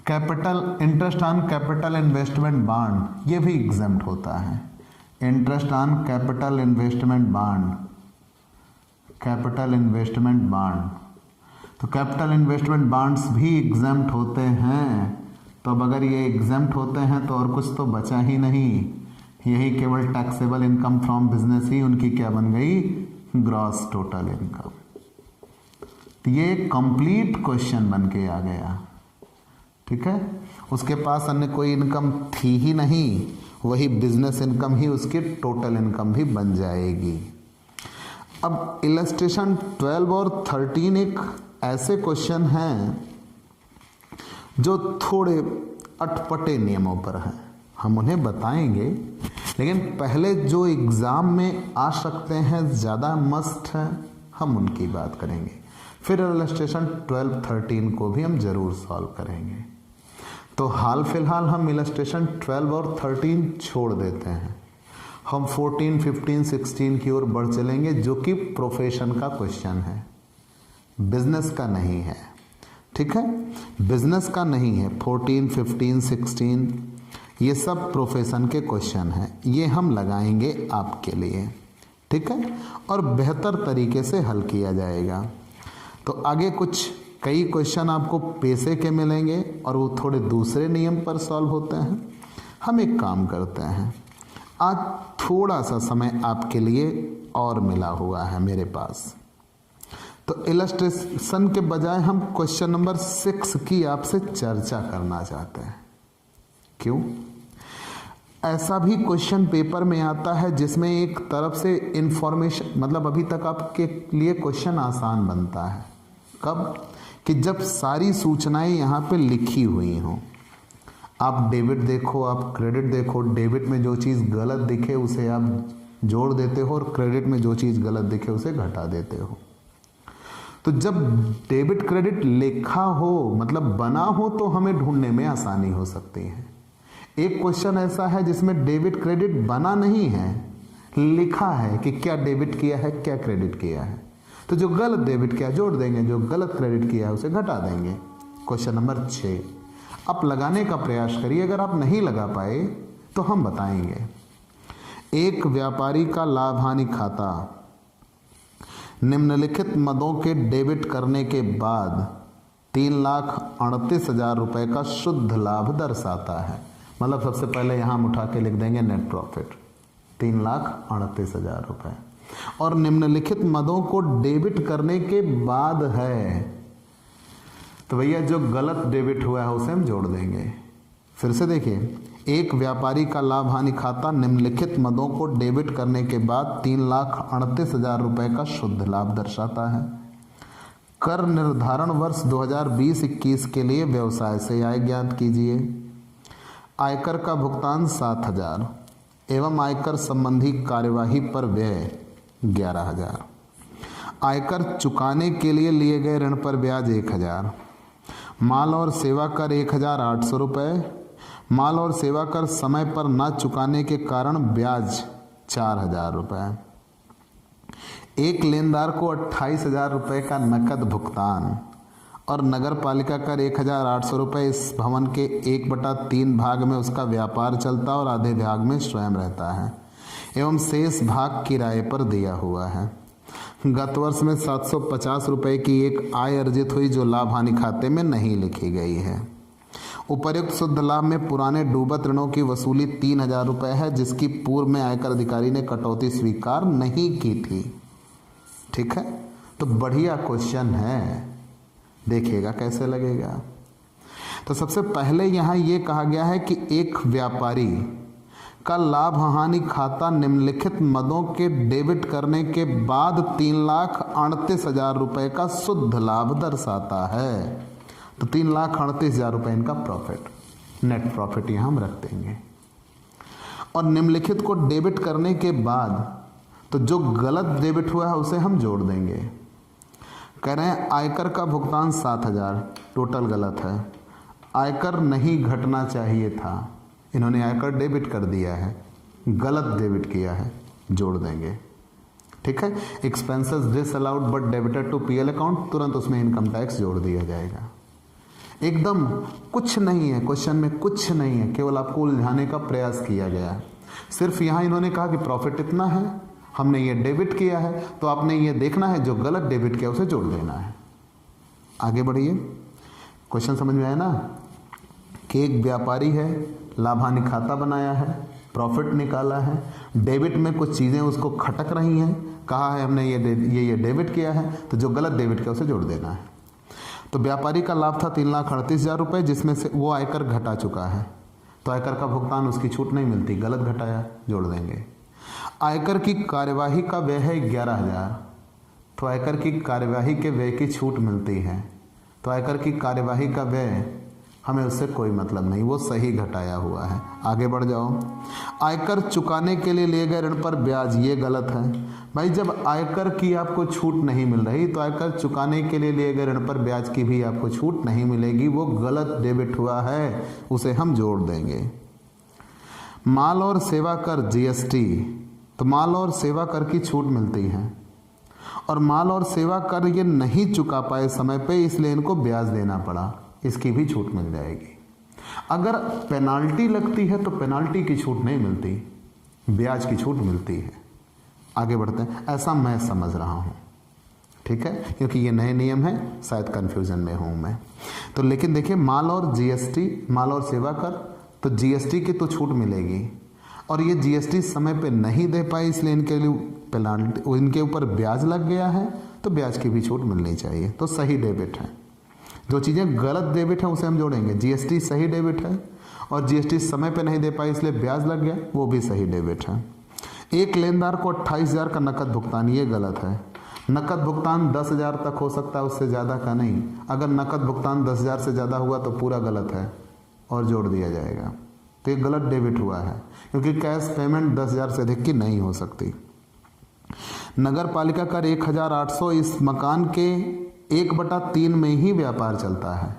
capital interest on capital investment bond, ये भी एग्जम्प्ट होता है। Interest on capital investment bond, capital investment bond, तो कैपिटल इन्वेस्टमेंट बॉन्ड्स भी एग्जम्प्ट होते हैं। तो अब अगर ये एग्जम्प्ट होते हैं तो और कुछ तो बचा ही नहीं, यही केवल टैक्सेबल इनकम फ्रॉम बिजनेस ही उनकी क्या बन गई, ग्रॉस टोटल इनकम। तो ये कंप्लीट क्वेश्चन बन के आ गया, ठीक है। उसके पास अन्य कोई इनकम थी ही नहीं, वही बिजनेस इनकम ही उसकी टोटल इनकम भी बन जाएगी। अब इलस्ट्रेशन 12 और 13 एक ऐसे क्वेश्चन हैं जो थोड़े अटपटे नियमों पर हैं, हम उन्हें बताएंगे, लेकिन पहले जो एग्ज़ाम में आ सकते हैं, ज़्यादा मस्ट है, हम उनकी बात करेंगे। फिर इलस्ट्रेशन 12, 13 को भी हम ज़रूर सॉल्व करेंगे। तो हाल फिलहाल हम इलस्ट्रेशन 12 और 13 छोड़ देते हैं, हम 14, 15, 16 की ओर बढ़ चलेंगे, जो कि प्रोफेशन का क्वेश्चन है, बिजनेस का नहीं है, ठीक है। बिजनेस का नहीं है। 14, 15, 16 ये सब प्रोफेशन के क्वेश्चन हैं, ये हम लगाएंगे आपके लिए, ठीक है, और बेहतर तरीके से हल किया जाएगा। तो आगे कुछ कई क्वेश्चन आपको पैसे के मिलेंगे और वो थोड़े दूसरे नियम पर सॉल्व होते हैं। हम एक काम करते हैं, आज थोड़ा सा समय आपके लिए और मिला हुआ है मेरे पास, तो इलस्ट्रेशन के बजाय हम क्वेश्चन नंबर 6 की आपसे चर्चा करना चाहते हैं। क्यों? ऐसा भी क्वेश्चन पेपर में आता है जिसमें एक तरफ से इंफॉर्मेशन, मतलब अभी तक आपके लिए क्वेश्चन आसान बनता है। कब? कि जब सारी सूचनाएं यहाँ पे लिखी हुई हों। आप डेबिट देखो, आप क्रेडिट देखो, डेबिट में जो चीज़ गलत दिखे उसे आप जोड़ देते हो और क्रेडिट में जो चीज़ गलत दिखे उसे घटा देते हो। तो जब डेबिट क्रेडिट लिखा हो, मतलब बना हो, तो हमें ढूंढने में आसानी हो सकती है। एक क्वेश्चन ऐसा है जिसमें डेबिट क्रेडिट बना नहीं है, लिखा है कि क्या डेबिट किया है, क्या क्रेडिट किया है। तो जो गलत डेबिट किया जोड़ देंगे, जो गलत क्रेडिट किया है उसे घटा देंगे। क्वेश्चन नंबर 6 आप लगाने का प्रयास करिए, अगर आप नहीं लगा पाए तो हम बताएंगे। एक व्यापारी का लाभ हानि खाता निम्नलिखित मदों के डेबिट करने के बाद 3,38,000 रुपये का शुद्ध लाभ दर्शाता है। मतलब सबसे पहले यहाँ हम उठा के लिख देंगे नेट प्रॉफिट 3,38,000 रुपये, और निम्नलिखित मदों को डेबिट करने के बाद है, तो भैया जो गलत डेबिट हुआ है उसे हम जोड़ देंगे। फिर से देखिए, एक व्यापारी का लाभ हानि खाता निम्नलिखित मदों को डेबिट करने के बाद 3,38,000 रुपये का शुद्ध लाभ दर्शाता है। कर निर्धारण वर्ष 2020-21 के लिए व्यवसाय से आय ज्ञात कीजिए। आयकर का भुगतान 7,000 एवं आयकर संबंधी कार्यवाही पर व्यय 11,000। आयकर चुकाने के लिए गए ऋण पर ब्याज 1,000। माल और सेवा कर 1,800 रुपये। माल और सेवा कर समय पर न चुकाने के कारण ब्याज 4,000 रुपये। एक लेनदार को 28,000 रुपये का नकद भुगतान और नगर पालिका कर 1,800 रुपये। इस भवन के 1/3 भाग में उसका व्यापार चलता और आधे भाग में स्वयं रहता है एवं शेष भाग किराए पर दिया हुआ है। गत वर्ष में 750 रुपये की एक आय अर्जित हुई जो लाभ हानि खाते में नहीं लिखी गई है। उपर्युक्त शुद्ध लाभ में पुराने डूबत ऋणों की वसूली 3,000 रुपये है, जिसकी पूर्व में आयकर अधिकारी ने कटौती स्वीकार नहीं की थी। ठीक है, तो बढ़िया क्वेश्चन है, देखिएगा कैसे लगेगा। तो सबसे पहले यहाँ ये कहा गया है कि एक व्यापारी का लाभ हानि खाता निम्नलिखित मदों के डेबिट करने के बाद 3,38,000 रुपये का शुद्ध लाभ दर्शाता है। तो 3,38,000 रुपये इनका प्रॉफिट, नेट प्रॉफिट यहाँ हम रख देंगे। और निम्नलिखित को डेबिट करने के बाद तो जो गलत डेबिट हुआ है उसे हम जोड़ देंगे। कह रहे हैं आयकर का भुगतान 7,000 टोटल गलत है, आयकर नहीं घटना चाहिए था, इन्होंने आयकर डेबिट कर दिया है, गलत डेबिट किया है, जोड़ देंगे। ठीक है, expenses disallowed but debited to PL account, तुरंत उसमें इनकम टैक्स जोड़ दिया जाएगा। एकदम कुछ नहीं है क्वेश्चन में, कुछ नहीं है, केवल आपको उलझाने का प्रयास किया गया है। सिर्फ यहाँ इन्होंने कहा कि प्रॉफिट इतना है, हमने ये डेबिट किया है, तो आपने ये देखना है जो गलत डेबिट किया उसे जोड़ देना है। आगे बढ़िए, क्वेश्चन समझ में आया ना कि एक व्यापारी है, लाभ हानि खाता बनाया है, प्रॉफिट निकाला है, डेबिट में कुछ चीज़ें उसको खटक रही हैं, कहा है हमने ये डेबिट किया है, तो जो गलत डेबिट किया उसे जोड़ देना है। तो व्यापारी का लाभ था 3,38,000 रुपये, जिसमें से वो आयकर घटा चुका है, तो आयकर का भुगतान उसकी छूट नहीं मिलती, गलत घटाया, जोड़ देंगे। आयकर की कार्यवाही का व्यय है 11,000, तो आयकर की कार्यवाही के व्यय की छूट मिलती है, तो आयकर की कार्यवाही का व्यय हमें उससे कोई मतलब नहीं, वो सही घटाया हुआ है। आगे बढ़ जाओ। आयकर चुकाने के लिए लिए गए ऋण पर ब्याज, ये गलत है भाई। जब आयकर की आपको छूट नहीं मिल रही तो आयकर चुकाने के लिए लिए गए ऋण पर ब्याज की भी आपको छूट नहीं मिलेगी, वो गलत डेबिट हुआ है, उसे हम जोड़ देंगे। माल और सेवा कर जीएसटी, तो माल और सेवा कर की छूट मिलती है और माल और सेवा कर ये नहीं चुका पाए समय पे, इसलिए इनको ब्याज देना पड़ा, इसकी भी छूट मिल जाएगी। अगर पेनाल्टी लगती है तो पेनाल्टी की छूट नहीं मिलती, ब्याज की छूट मिलती है। आगे बढ़ते हैं, ऐसा मैं समझ रहा हूँ, ठीक है, क्योंकि ये नए नियम है, शायद कन्फ्यूजन में हूँ मैं। तो लेकिन देखिए, माल और जीएसटी, माल और सेवा कर, तो जीएसटी की तो छूट मिलेगी और ये जीएसटी समय पे नहीं दे पाए, इसलिए इनके लिए पेनाल्टी, इनके ऊपर ब्याज लग गया है, तो ब्याज की भी छूट मिलनी चाहिए, तो सही डेबिट है। जो चीज़ें गलत डेबिट है उसे हम जोड़ेंगे। जीएसटी सही डेबिट है और जीएसटी समय पे नहीं दे पाई इसलिए ब्याज लग गया, वो भी सही डेबिट है। एक लेनदार को 28,000 का नकद भुगतान, ये गलत है। नकद भुगतान 10,000 तक हो सकता है, उससे ज़्यादा का नहीं। अगर नकद भुगतान 10,000 से ज़्यादा हुआ तो पूरा गलत है और जोड़ दिया जाएगा, तो ये गलत डेबिट हुआ है, क्योंकि कैश पेमेंट 10,000 से अधिक की नहीं हो सकती। नगर पालिका कर 1,800, इस मकान के 1/3 में ही व्यापार चलता है,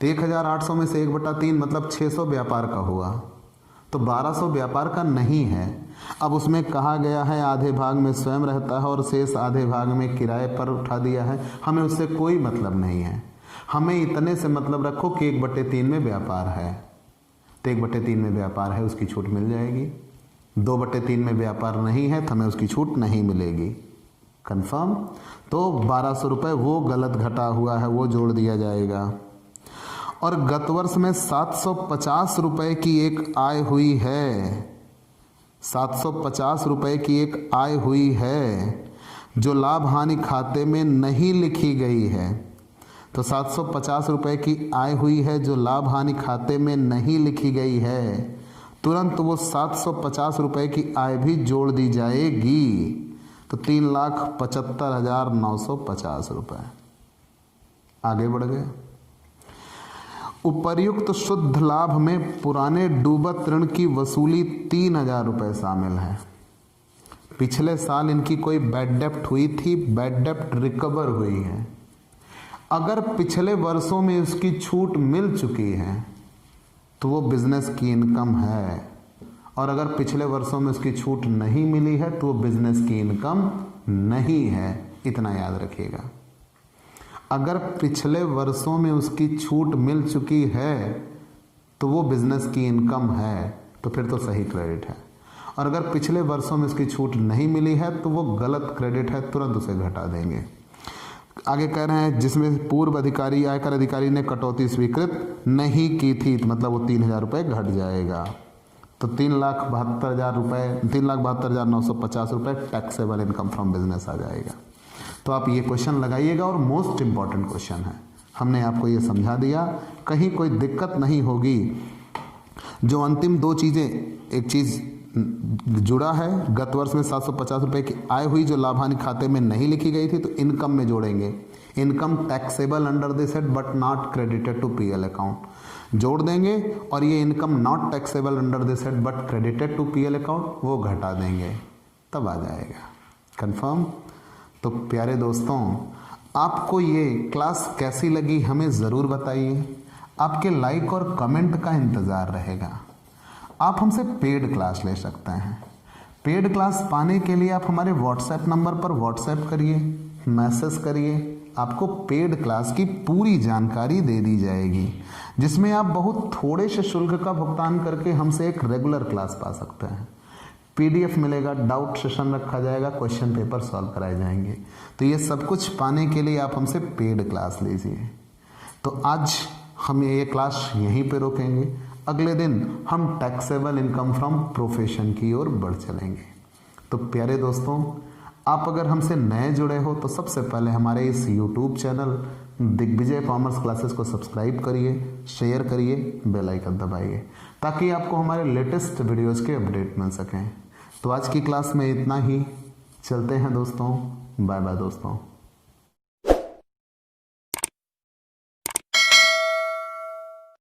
तो 1,800 में से 1/3 मतलब 600 व्यापार का हुआ, तो 1,200 व्यापार का नहीं है। अब उसमें कहा गया है आधे भाग में स्वयं रहता है और शेष आधे भाग में किराए पर उठा दिया है, हमें उससे कोई मतलब नहीं है। हमें इतने से मतलब रखो कि 1/3 में व्यापार है, तो 1/3 में व्यापार है, उसकी छूट मिल जाएगी। 2/3 में व्यापार नहीं है तो हमें उसकी छूट नहीं मिलेगी। कंफर्म। तो 1,200 रुपये वो गलत घटा हुआ है, वो जोड़ दिया जाएगा। और गत वर्ष में 750 रुपये की एक आय हुई है, 750 रुपये की एक आय हुई है जो लाभ हानि खाते में नहीं लिखी गई है। तो 750 रुपये की आय हुई है जो लाभ हानि खाते में नहीं लिखी गई है, तुरंत वो 750 रुपये की आय भी जोड़ दी जाएगी, तो 3,75,950 रुपये। आगे बढ़ गए। उपर्युक्त शुद्ध लाभ में पुराने डूबत ऋण की वसूली 3,000 रुपये शामिल है। पिछले साल इनकी कोई बैड डेप्ट हुई थी, बैड डेप्ट रिकवर हुई है। अगर पिछले वर्षों में उसकी छूट मिल चुकी है तो वो बिजनेस की इनकम है, और अगर पिछले वर्षों में उसकी छूट नहीं मिली है तो वो बिजनेस की इनकम नहीं है, इतना याद रखिएगा। अगर पिछले वर्षों में उसकी छूट मिल चुकी है तो वो बिजनेस की इनकम है, तो फिर तो सही क्रेडिट है। और अगर पिछले वर्षों में उसकी छूट नहीं मिली है तो वो गलत क्रेडिट है, तुरंत उसे घटा देंगे। आगे कह रहे हैं जिसमें पूर्व अधिकारी, आयकर अधिकारी ने कटौती स्वीकृत नहीं की थी, तो मतलब वो 3,000 रुपये घट जाएगा, तो 3,72,000 रुपये, 3,72,950 रुपये टैक्सेबल इनकम फ्रॉम बिजनेस आ जाएगा। तो आप ये क्वेश्चन लगाइएगा और मोस्ट इम्पॉर्टेंट क्वेश्चन है, हमने आपको ये समझा दिया, कहीं कोई दिक्कत नहीं होगी। जो अंतिम दो चीज़ें, एक चीज़ जुड़ा है, गत वर्ष में 750 रुपये की आय हुई जो लाभ हानि खाते में नहीं लिखी गई थी, तो इनकम में जोड़ेंगे। Income taxable under this head but not credited to PL account, जोड़ देंगे। और ये income not taxable under this head but credited to PL account, वो घटा देंगे, तब आ जाएगा। कंफर्म। तो प्यारे दोस्तों, आपको ये क्लास कैसी लगी हमें ज़रूर बताइए। आपके लाइक और कमेंट का इंतज़ार रहेगा। आप हमसे पेड क्लास ले सकते हैं। पेड क्लास पाने के लिए आप हमारे व्हाट्सएप नंबर पर व्हाट्सएप करिए, मैसेज करिए, आपको पेड क्लास की पूरी जानकारी दे दी जाएगी, जिसमें आप बहुत थोड़े से शुल्क का भुगतान करके हमसे एक रेगुलर क्लास पा सकते हैं। पीडीएफ मिलेगा, डाउट सेशन रखा जाएगा, क्वेश्चन पेपर सॉल्व कराए जाएंगे। तो ये सब कुछ पाने के लिए आप हमसे पेड क्लास लीजिए। तो आज हम ये क्लास यहीं पे रोकेंगे। अगले दिन हम टैक्सेबल इनकम फ्रॉम प्रोफेशन की ओर बढ़ चलेंगे। तो प्यारे दोस्तों, आप अगर हमसे नए जुड़े हो तो सबसे पहले हमारे इस YouTube channel Digvijay commerce classes को सब्सक्राइब करिए, शेयर करिए, बेल आइकन दबाइए, ताकि आपको हमारे लेटेस्ट वीडियोज़ के अपडेट मिल सकें। तो आज की क्लास में इतना ही। चलते हैं दोस्तों, बाय बाय दोस्तों।